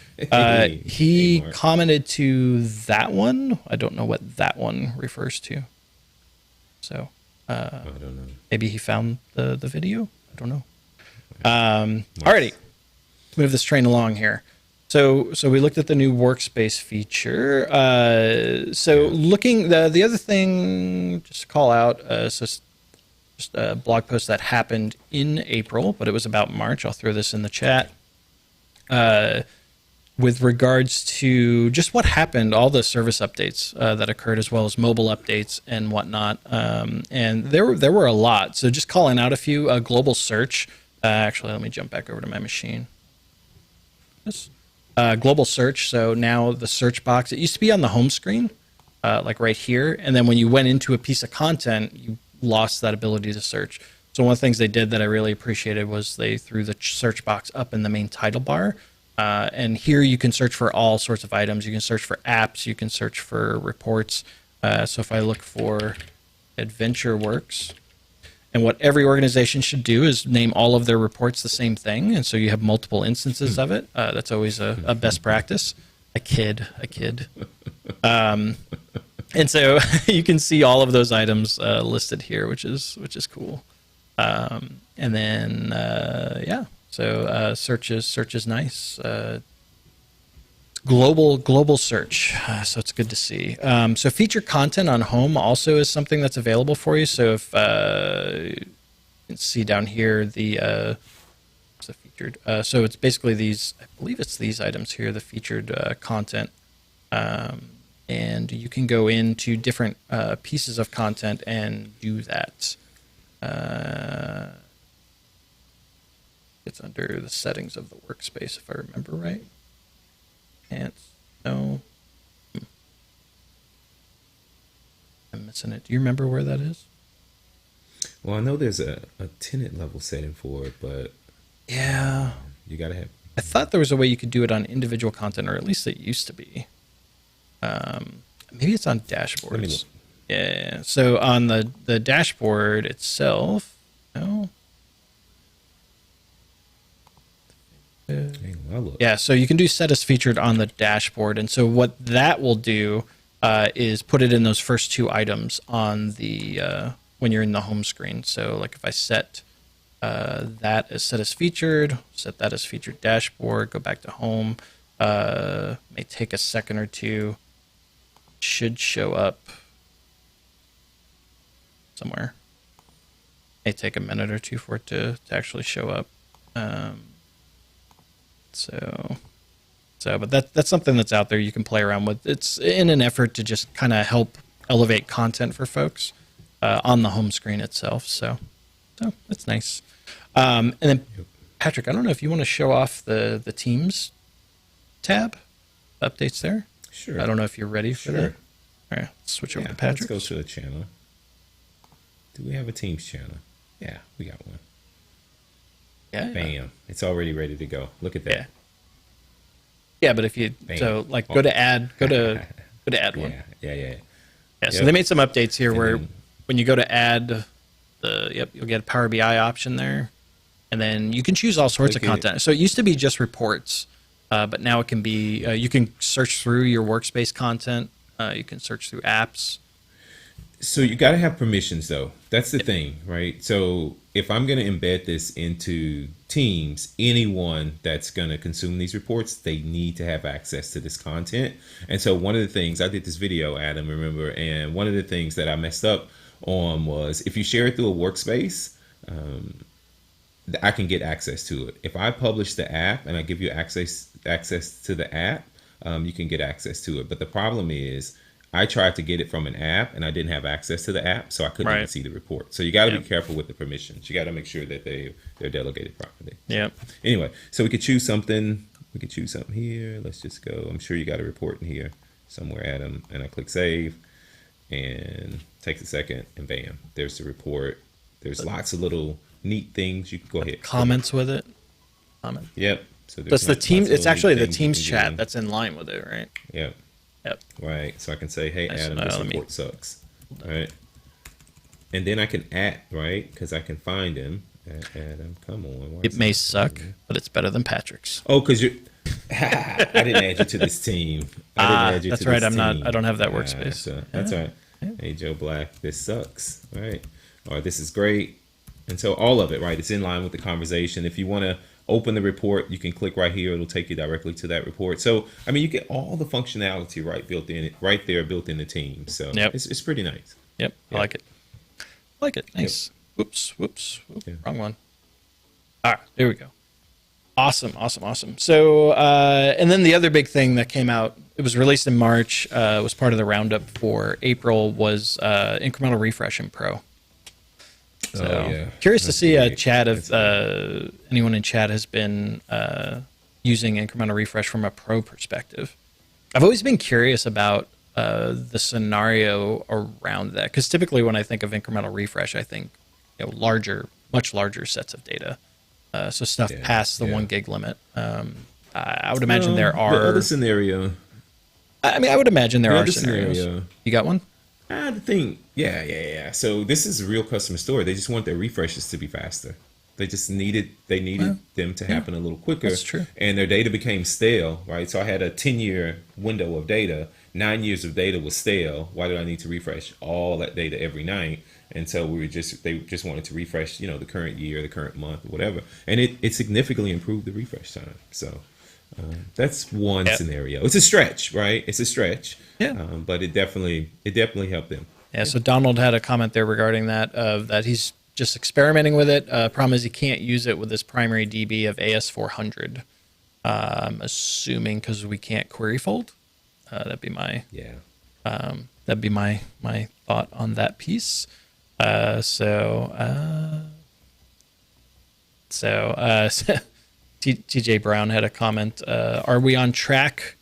He commented to that one. I don't know what that one refers to. So I don't know. Maybe he found the video. I don't know. Alrighty, let's move this train along here. So we looked at the new workspace feature. Looking the other thing, just to call out. Just a blog post that happened in April, but it was about March. I'll throw this in the chat. With regards to just what happened, all the service updates that occurred, as well as mobile updates and whatnot. And there were a lot. So just calling out a few. Global search. Actually, let me jump back over to my machine. Global search. So now the search box, it used to be on the home screen, like right here. And then when you went into a piece of content, you lost that ability to search. So one of the things they did that I really appreciated was they threw the search box up in the main title bar. And here you can search for all sorts of items. You can search for apps. You can search for reports. So if I look for AdventureWorks, and what every organization should do is name all of their reports the same thing. And so you have multiple instances of it. That's always a best practice. I kid. And so you can see all of those items listed here, which is cool. And then so search is nice. Global search, so it's good to see. So featured content on home also is something that's available for you. So if you can see down here the featured, so it's basically these. I believe it's these items here, the featured content. And you can go into different pieces of content and do that. It's under the settings of the workspace, if I remember right. No. I'm missing it. Do you remember where that is? Well, I know there's a tenant level setting for it, but yeah, you gotta have. I thought there was a way you could do it on individual content, or at least it used to be. Maybe it's on dashboards. Let me look. Yeah. So on the dashboard itself, no. Yeah, so you can do set as featured on the dashboard, and so what that will do is put it in those first two items on the when you're in the home screen. So like if I set that as set as featured, set that as featured dashboard, go back to home. May take a second or two. Should show up somewhere. May take a minute or two for it to actually show up. But that's something that's out there you can play around with. It's in an effort to just kind of help elevate content for folks on the home screen itself. So it's nice. And then Patrick, I don't know if you want to show off the Teams tab updates there. Sure. I don't know if you're ready for that. All right, let's switch over to Patrick. Let's go to the channel. Do we have a Teams channel? Yeah, we got one. Yeah. Bam. It's already ready to go. Look at that. Yeah. Yeah, but if you go to add one. Yeah. So they made some updates here where when you go to add you'll get a Power BI option there, and then you can choose all sorts of content. So it used to be just reports, but now it can be you can search through your workspace content. You can search through apps. So you got to have permissions, though. That's the thing, right? So if I'm going to embed this into Teams, anyone that's going to consume these reports, they need to have access to this content. And so one of the things, I did this video, Adam, remember, and one of the things that I messed up on was if you share it through a workspace, I can get access to it. If I publish the app and I give you access to the app, you can get access to it. But the problem is, I tried to get it from an app and I didn't have access to the app, so I couldn't even see the report. So you got to be careful with the permissions. You got to make sure that they're delegated properly. Yeah. Anyway, so we could choose something. We could choose something here. Let's just go. I'm sure you got a report in here somewhere, Adam. And I click save, and takes a second, and bam, there's the report. There's lots of little neat things. You can go ahead. Comments with it. Yep. So it's the team. It's actually the Teams chat that's in line with it, right? Yep. Yep. Right. So I can say, hey, Adam, this report sucks. Right. And then I can right? Because I can find him. Adam, come on. It may suck, but it's better than Patrick's. Oh, because I didn't add you to this team. That's right. I don't have that workspace. So that's right. Yeah. Hey, Joe Black, this sucks. Right. Or this is great. And so all of it, right? It's in line with the conversation. If you want to open the report, you can click right here. It'll take you directly to that report. So, I mean, you get all the functionality built in the team. So it's pretty nice. Yep. I like it. Nice. Yep. Whoops. Yeah. Wrong one. All right. There we go. Awesome. So, and then the other big thing that came out, it was released in March, was part of the roundup for April, was incremental refresh in Pro. So curious to see a chat if anyone in chat has been using incremental refresh from a pro perspective. I've always been curious about the scenario around that, because typically when I think of incremental refresh, I think larger much larger sets of data. So stuff past the 1 gig limit. I would imagine there are... The other scenario... I would imagine there are scenarios. You got one? The thing, yeah. So this is a real customer story. They just want their refreshes to be faster. They needed them to happen a little quicker. That's true. And their data became stale, right? So I had a 10-year window of data. 9 years of data was stale. Why did I need to refresh all that data every night? And so they just wanted to refresh, the current year, the current month, whatever. And it significantly improved the refresh time. So that's one scenario. It's a stretch, right? It's a stretch. Yeah. But it definitely helped them. Yeah. So Donald had a comment there regarding that he's just experimenting with it. Problem is he can't use it with his primary DB of AS400. I'm assuming because we can't query fold. That'd be my my thought on that piece. TJ Brown had a comment. Are we on track?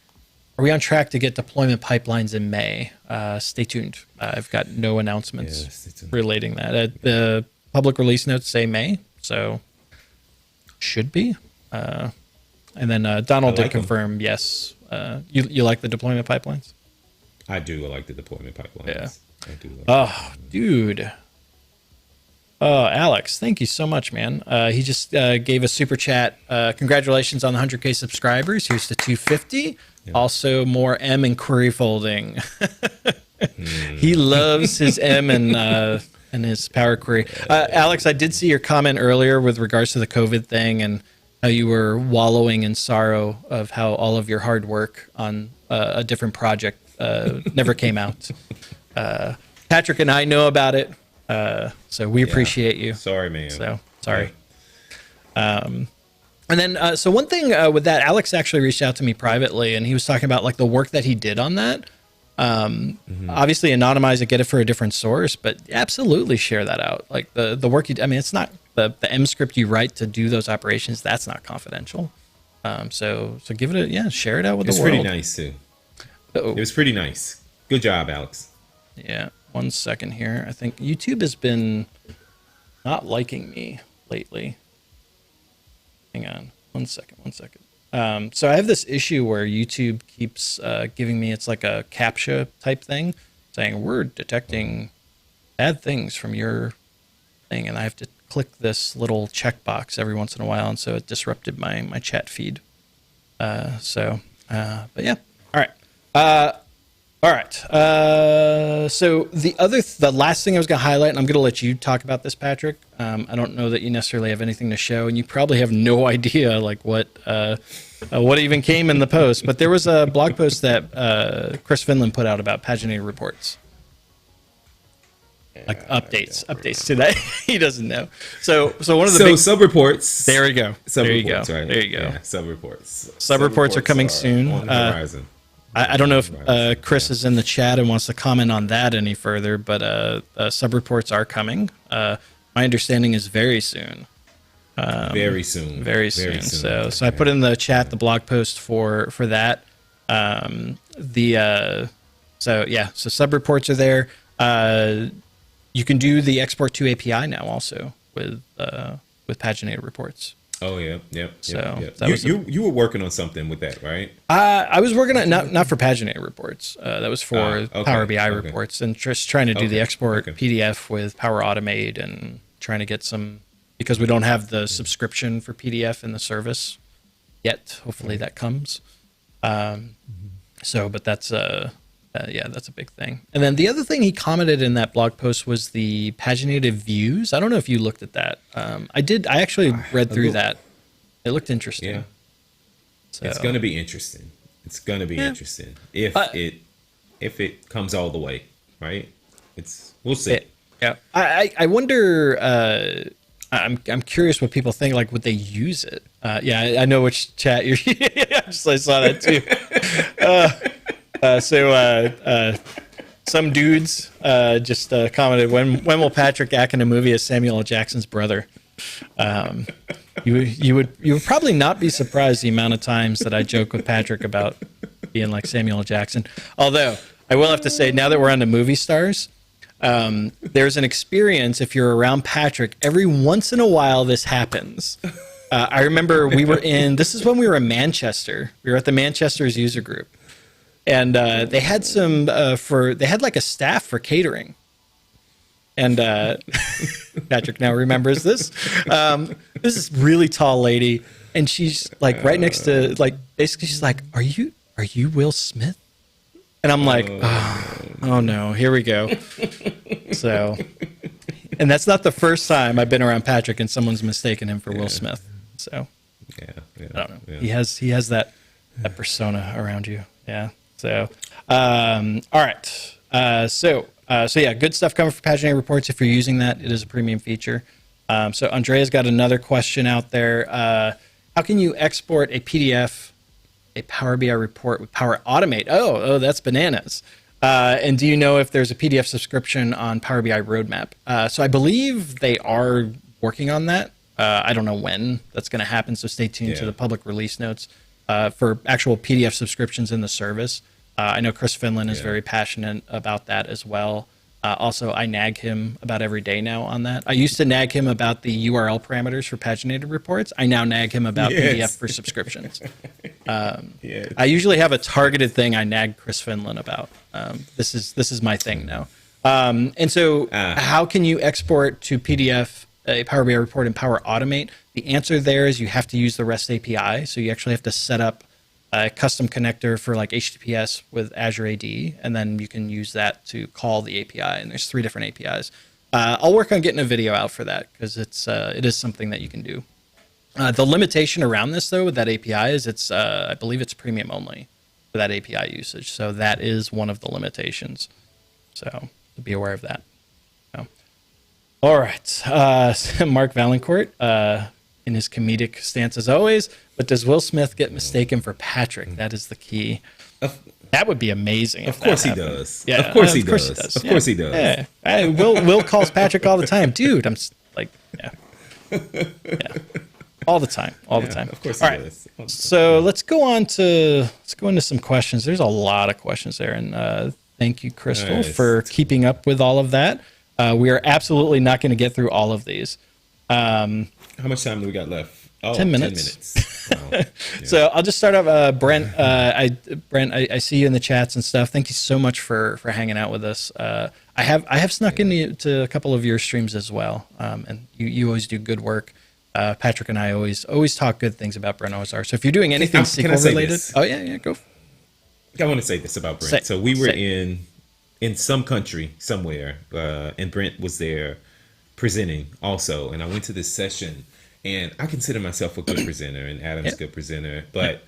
Are we on track to get deployment pipelines in May? Stay tuned. I've got no announcements relating that. The public release notes say May, so should be. And then Donald did confirm, yes. You like the deployment pipelines? I do. I like the deployment pipelines. Yeah. I do. Dude. Alex, thank you so much, man. He just gave a super chat. Congratulations on the 100K subscribers. Here's to 250. Yeah. Also, more M and query folding. He loves his M and his Power Query. Alex, I did see your comment earlier with regards to the COVID thing and how you were wallowing in sorrow of how all of your hard work on a different project never came out. Patrick and I know about it. So we appreciate you. Sorry, man. So sorry. And then, so one thing with that, Alex actually reached out to me privately, and he was talking about like the work that he did on that. Obviously, anonymize it, get it for a different source, but absolutely share that out. Like the work you, it's not the M script you write to do those operations. That's not confidential. So give it share it out with the world. It's pretty nice too. It was pretty nice. Good job, Alex. Yeah. 1 second here. I think YouTube has been not liking me lately. Hang on. 1 second. So I have this issue where YouTube keeps giving me, it's like a CAPTCHA type thing saying we're detecting bad things from your thing. And I have to click this little checkbox every once in a while. And so it disrupted my chat feed. But yeah. All right. So the last thing I was going to highlight, and I'm going to let you talk about this, Patrick. I don't know that you necessarily have anything to show, and you probably have no idea like what even came in the post. But there was a blog post that Chris Finland put out about paginated reports, like updates to that. He doesn't know. So one of the big sub reports. There we go. Sub reports. There you go. Yeah, sub reports. Sub reports are coming soon. On the horizon. I don't know if Chris is in the chat and wants to comment on that any further, but sub-reports are coming. My understanding is very soon. Very soon. So I put in the chat the blog post for that. So sub-reports are there. You can do the export to API now also with paginated reports. Oh yeah. So you were working on something with that, right? I was working on not for paginated reports. That was for Power BI reports, and just trying to do the export PDF with Power Automate and trying to get some, because we don't have the subscription for PDF in the service yet. Hopefully that comes. But that's that's a big thing. And then the other thing he commented in that blog post was the paginated views. I don't know if you looked at that. I did. I actually read through that. It looked interesting. Yeah. So, it's going to be interesting. It's going to be interesting if it comes all the way, right? We'll see. I wonder. I'm curious what people think. Like, would they use it? I know which chat you're. I saw that too. Some dudes just commented, when will Patrick act in a movie as Samuel L. Jackson's brother? You would probably not be surprised the amount of times that I joke with Patrick about being like Samuel L. Jackson. Although I will have to say, now that we're on the movie stars, There's an experience if you're around Patrick. Every once in a while, this happens. I remember this is when we were in Manchester. We were at the Manchester's user group. And they had they had like a staff for catering. And Patrick now remembers this. This is really tall lady. And she's like right next to, like, basically she's like, are you Will Smith? And I'm like, oh no, here we go. So, and that's not the first time I've been around Patrick and someone's mistaken him for Will Smith. So, yeah, I don't know. Yeah. He has that persona around you. Yeah. So, all right. So yeah, good stuff coming for Paginated Reports. If you're using that, it is a premium feature. So Andrea's got another question out there. How can you export a PDF, a Power BI report with Power Automate? Oh, that's bananas. And do you know if there's a PDF subscription on Power BI Roadmap? So I believe they are working on that. I don't know when that's going to happen, so stay tuned to the public release notes for actual PDF subscriptions in the service. I know Chris Finland is very passionate about that as well. Also, I nag him about every day now on that. I used to nag him about the URL parameters for paginated reports. I now nag him about PDF for subscriptions. I usually have a targeted thing I nag Chris Finland about. This is my thing now. And so how can you export to PDF a Power BI report in Power Automate? The answer there is you have to use the REST API. So you actually have to set up a custom connector for like HTTPS with Azure AD, and then you can use that to call the API. And there's 3 different APIs. I'll work on getting a video out for that because it is something that you can do. The limitation around this though with that API is I believe it's premium only for that API usage. So that is one of the limitations. So be aware of that. So, all right, Mark Valancourt. In his comedic stance as always, but does Will Smith get mistaken for Patrick? That is the key. That would be amazing. Of course he does. Yeah, of course he does. Of course he does. Yeah. Will calls Patrick all the time, dude. I'm like, all the time. Of course all he right. does. So let's go into some questions. There's a lot of questions there, and thank you, Crystal, for keeping up with all of that. We are absolutely not going to get through all of these. How much time do we got left? 10 minutes. 10 minutes. Wow. Yeah. So I'll just start off. Brent, I see you in the chats and stuff. Thank you so much for hanging out with us. I have snuck into a couple of your streams as well, and you always do good work. Patrick and I always talk good things about Brent Ozar. So if you're doing anything SQL related, go. I want to say this about Brent. So we were in some country somewhere, and Brent was there presenting also, and I went to this session, and I consider myself a good presenter, and Adam's a good presenter, but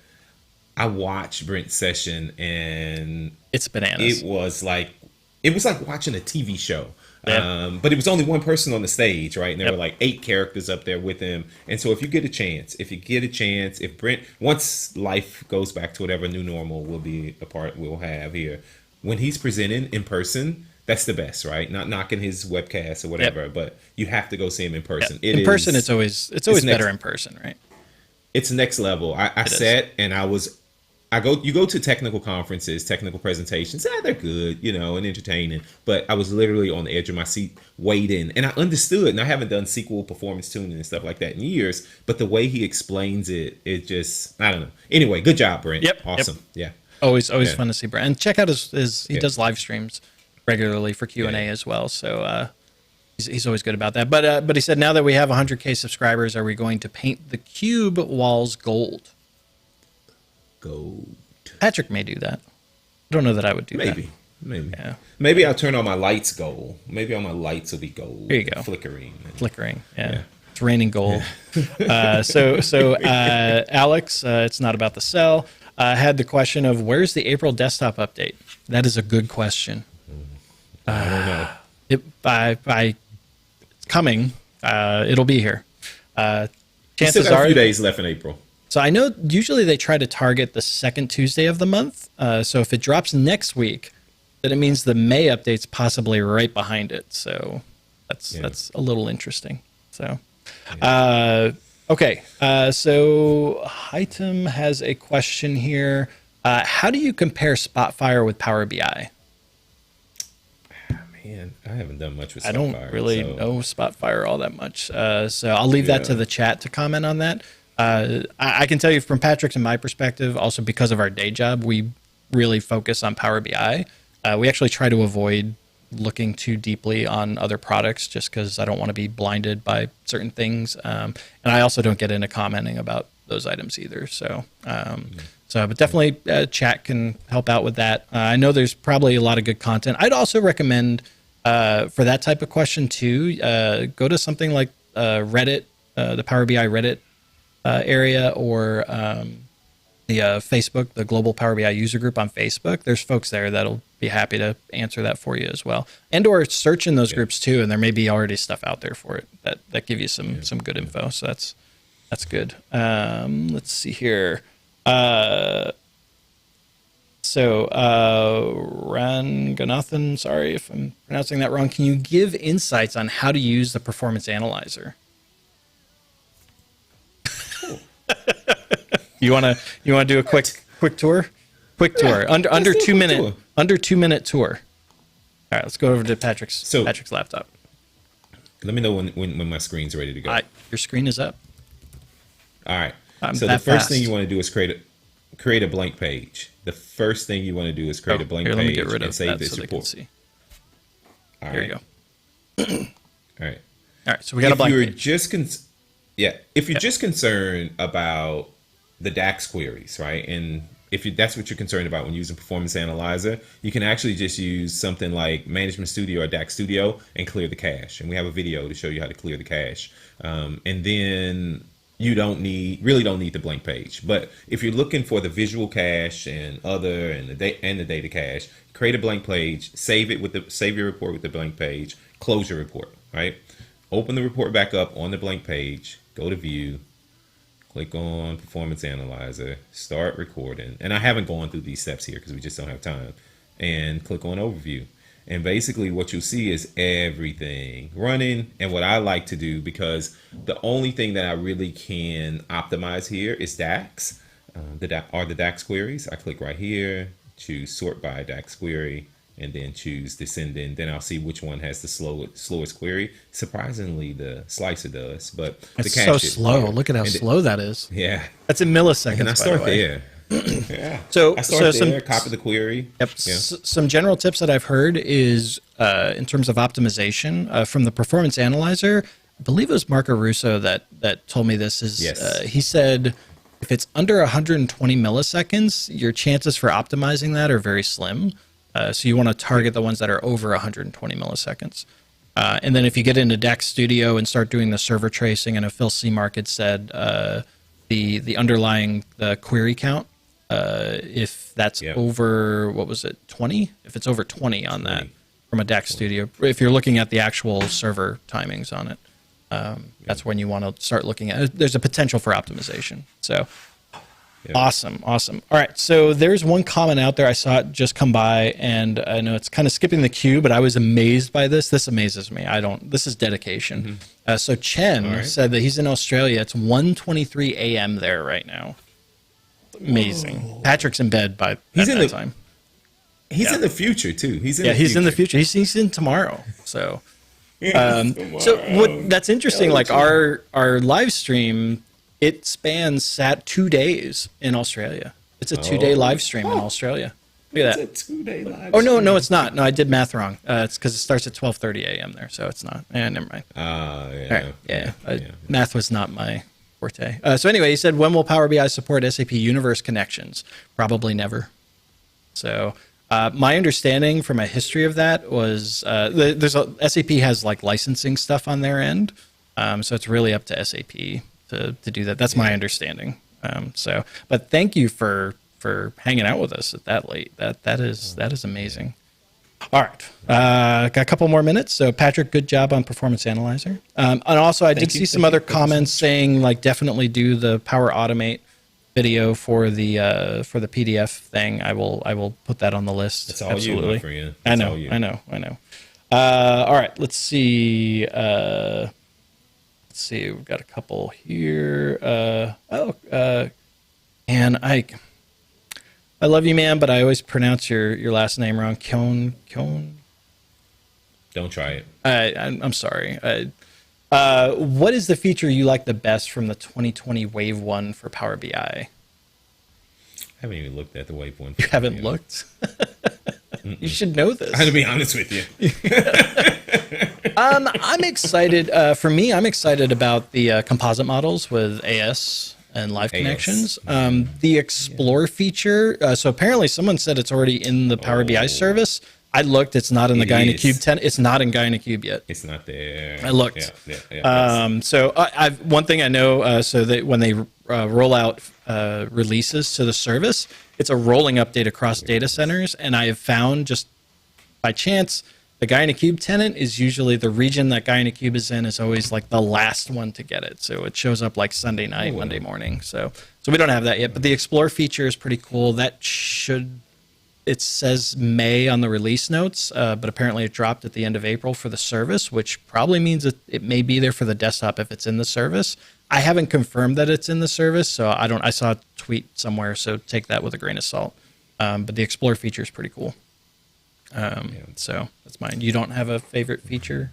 I watched Brent's session, and it's bananas. It was like watching a TV show. But it was only one person on the stage, right? And there were like 8 characters up there with him. And so if Brent, once life goes back to whatever new normal we'll have here, when he's presenting in person, that's the best, right? Not knocking his webcast or whatever, but you have to go see him in person. In person, it's always better in person, right? It's next level. I sat and you go to technical conferences, technical presentations, they're good, and entertaining, but I was literally on the edge of my seat waiting, and I understood, and I haven't done SQL performance tuning and stuff like that in years, but the way he explains it just, I don't know. Anyway, good job, Brent. Awesome. Yeah. Always fun to see Brent. And check out his he does live streams regularly for Q&A as well. So he's always good about that. But he said, now that we have 100K subscribers, are we going to paint the cube walls gold? Gold. Patrick may do that. I don't know that I would do that. Maybe. Yeah. Maybe I'll turn on my lights gold. Maybe all my lights will be gold. There you go. Flickering. Yeah. It's raining gold. So Alex, it's not about the sell, had the question of where's the April desktop update? That is a good question. I don't know. It's coming. It'll be here. Chances are a few days left in April. So I know usually they try to target the second Tuesday of the month. So if it drops next week, then it means the May update's possibly right behind it. So that's a little interesting. So, okay. So Hightam has a question here. How do you compare Spotfire with Power BI? Man, I haven't done much with I Spotfire. don't really know Spotfire all that much. So I'll leave that to the chat to comment on that. I can tell you from Patrick's and my perspective, also because of our day job, we really focus on Power BI. We actually try to avoid looking too deeply on other products just because I don't want to be blinded by certain things. And I also don't get into commenting about those items either. So, but definitely chat can help out with that. I know there's probably a lot of good content. I'd also recommend for that type of question too, go to something like Reddit, the Power BI Reddit area, or the Facebook, the Global Power BI User Group on Facebook. There's folks there that'll be happy to answer that for you as well, and or search in those groups too. And there may be already stuff out there for it that give you some good info. So that's good. Let's see here. Ranganathan, sorry if I'm pronouncing that wrong. Can you give insights on how to use the performance analyzer? You want to do a quick tour? Quick tour. Under 2 minute. Under 2 minute tour. All right, let's go over to Patrick's laptop. Let me know when my screen's ready to go. Your screen is up. All right. So the first thing you want to do is create a blank page. The first thing you want to do is create a blank page. Let me get rid of save this report. See. All right. Here you go. All right. All right. So we got a blank page. If you're just concerned about the DAX queries, right? And if that's what you're concerned about when using Performance Analyzer, you can actually just use something like Management Studio or DAX Studio and clear the cache. And we have a video to show you how to clear the cache. And then you really don't need the blank page. But if you're looking for the visual cache and the data cache, create a blank page, save your report with the blank page, close your report, right? Open the report back up on the blank page, go to View, click on Performance Analyzer, start recording. And I haven't gone through these steps here because we just don't have time. And click on Overview. And basically what you'll see is everything running. And what I like to do, because the only thing that I really can optimize here is DAX, the DAX queries. I click right here, choose Sort by DAX Query, and then choose Descending. Then I'll see which one has the slowest query. Surprisingly, the slicer does, but it's so slow. Look at how slow that is. Yeah, that's in milliseconds. And I start there. Yeah. So I start there, copy the query. Yep. Yeah. Some general tips that I've heard is in terms of optimization from the Performance Analyzer. I believe it was Marco Russo that told me this. He said if it's under 120 milliseconds, your chances for optimizing that are very slim. So you want to target the ones that are over 120 milliseconds. And then if you get into DAX Studio and start doing the server tracing, and Phil Seamark had said the underlying query count, if that's over, 20? If it's over 20 on that from a DAX Studio, if you're looking at the actual server timings on it, that's when you want to start looking at it. There's a potential for optimization. So awesome. All right, so there's one comment out there. I saw it just come by, and I know it's kind of skipping the queue, but I was amazed by this. This amazes me. This is dedication. So Chen said that he's in Australia. It's 1:23 a.m. there right now. Amazing. Whoa. Patrick's in bed by that time. He's in the future too. He's in the future. He's in tomorrow. So, that's interesting. Like our live stream, it spans 2 days in Australia. It's a 2-day live stream in Australia. Look at that. It's a 2-day live stream. Oh no, it's not. No, I did math wrong. It's because it starts at 12:30 a.m. there, so it's not. Never mind. Math was not my forte. So anyway, he said, when will Power BI support SAP Universe connections? Probably never. So my understanding from a history of that was SAP has like licensing stuff on their end, so it's really up to SAP to do that. That's my understanding. But thank you for hanging out with us at that late. That is amazing. All right, got a couple more minutes. So Patrick, good job on Performance Analyzer. And also, I did see some other comments saying like definitely do the Power Automate video for the PDF thing. I will put that on the list. It's all you, my friend. I know. All right, let's see. We've got a couple here. And I love you, man, but I always pronounce your last name wrong. Kyone. Don't try it. I'm sorry. What is the feature you like the best from the 2020 Wave 1 for Power BI? I haven't even looked at the Wave 1. You haven't looked? You should know this. I have to be honest with you. I'm excited. For me, I'm excited about the composite models with AS and live connections. The Explore feature. So apparently someone said it's already in the Power BI service. I looked. It's not in the GuianaCube 10. It's not in GuianaCube yet. It's not there. I looked. Yeah, so one thing I know, so that when they roll out releases to the service, it's a rolling update across data centers. And I have found, just by chance, the GuianaCube tenant is usually the region that GuianaCube is in is always like the last one to get it. So it shows up like Sunday night, Monday morning. So we don't have that yet. But the Explore feature is pretty cool. That should... It says May on the release notes, but apparently it dropped at the end of April for the service, which probably means it may be there for the desktop if it's in the service. I haven't confirmed that it's in the service, so I saw a tweet somewhere, so take that with a grain of salt. But the Explore feature is pretty cool. So that's mine. You don't have a favorite feature?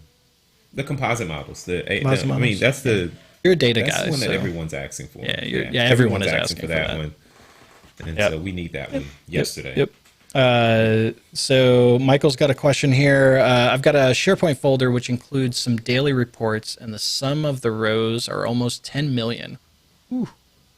The composite models. I Yeah. mean, that's the... You're a data that's guy. the one that so. everyone's asking for. Yeah, everyone is asking for that one. And so we need that one yesterday. Yep. So Michael's got a question here. I've got a SharePoint folder which includes some daily reports, and the sum of the rows are almost 10 million. Ooh.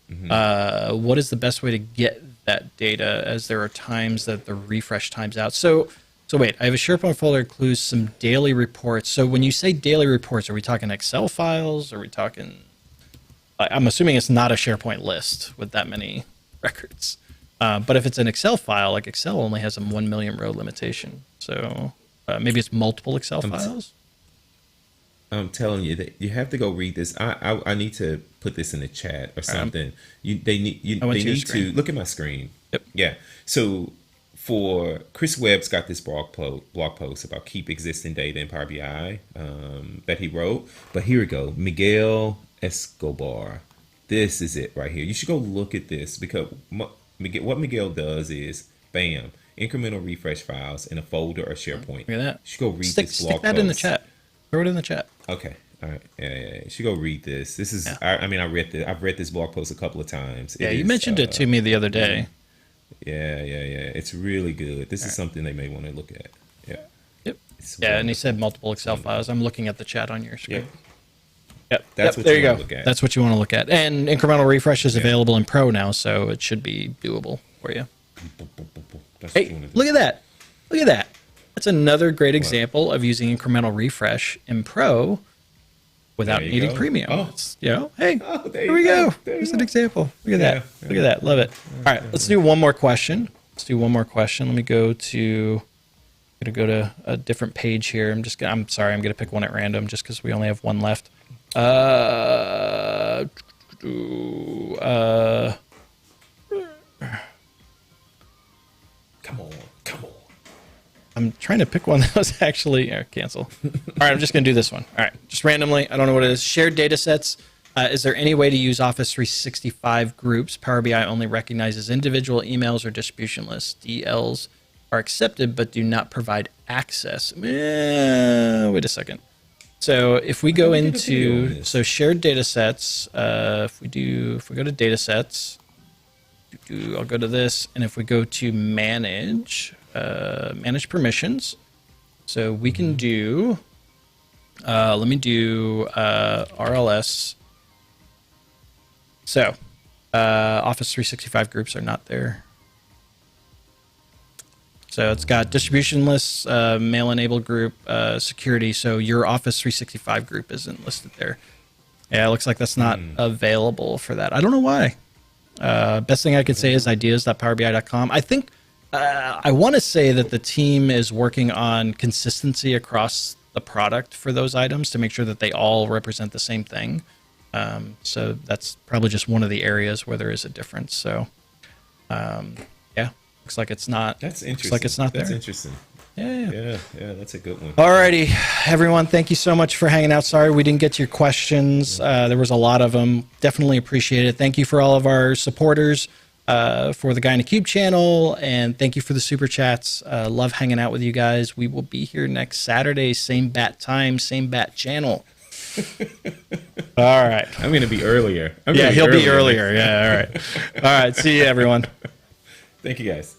Mm-hmm. What is the best way to get that data, as there are times that the refresh times out? So wait, I have a SharePoint folder that includes some daily reports. So when you say daily reports, are we talking Excel files? Are we talking... I'm assuming it's not a SharePoint list with that many records. But if it's an Excel file, like Excel only has a 1 million row limitation. So maybe it's multiple Excel files. I'm telling you that you have to go read this. I need to put this in the chat or something. They need to look at my screen. Yep. Yeah. So for Chris Webb's got this blog post about keep existing data in Power BI that he wrote. But here we go. Miguel Escobar. This is it right here. You should go look at this, because what Miguel does is, bam, incremental refresh files in a folder or SharePoint. Look at that. You should go read this blog post. Stick that in the chat. Throw it in the chat. Okay. All right. Yeah. You should go read this. This is, I've read this blog post a couple of times. You mentioned it to me the other day. Yeah. It's really good. This is something they may want to look at. Yeah. Yep. And he said multiple Excel files. I'm looking at the chat on your screen. Yep. That's what there you go. want to look at. That's what you want to look at. And incremental refresh is available in Pro now, so it should be doable for you. Hey, look at that. Look at that. That's another great example of using incremental refresh in Pro without needing premium. Oh. Here we go. Here's an example. Look at that. Look at that. Love it. All right, let's do one more question. Let me go to... I'm going to go to a different page here. I'm sorry, I'm going to pick one at random just because we only have one left. Come on. I'm trying to pick one that was actually... cancel. All right, I'm just going to do this one. All right, just randomly. I don't know what it is. Shared data sets. Is there any way to use Office 365 groups? Power BI only recognizes individual emails or distribution lists. DLs are accepted but do not provide access. Wait a second. So if we go into shared data sets, if we go to data sets, I'll go to this, and if we go to manage permissions, so we can do let me do RLS. So Office 365 groups are not there. So it's got distribution lists, mail-enabled group, security. So your Office 365 group isn't listed there. Yeah, it looks like that's not available for that. I don't know why. Best thing I could say is ideas.powerbi.com. I think I want to say that the team is working on consistency across the product for those items to make sure that they all represent the same thing. So that's probably just one of the areas where there is a difference. So, looks like it's not. That's interesting. Looks like it's not there. That's interesting. Yeah, that's a good one. Alrighty, everyone, thank you so much for hanging out. Sorry we didn't get to your questions. There was a lot of them. Definitely appreciate it. Thank you for all of our supporters. for the Guy in a Cube channel, and thank you for the super chats. Love hanging out with you guys. We will be here next Saturday, same bat time, same bat channel. All right. I'm going to be earlier. He'll be earlier. Yeah, all right. All right, see you, everyone. Thank you, guys.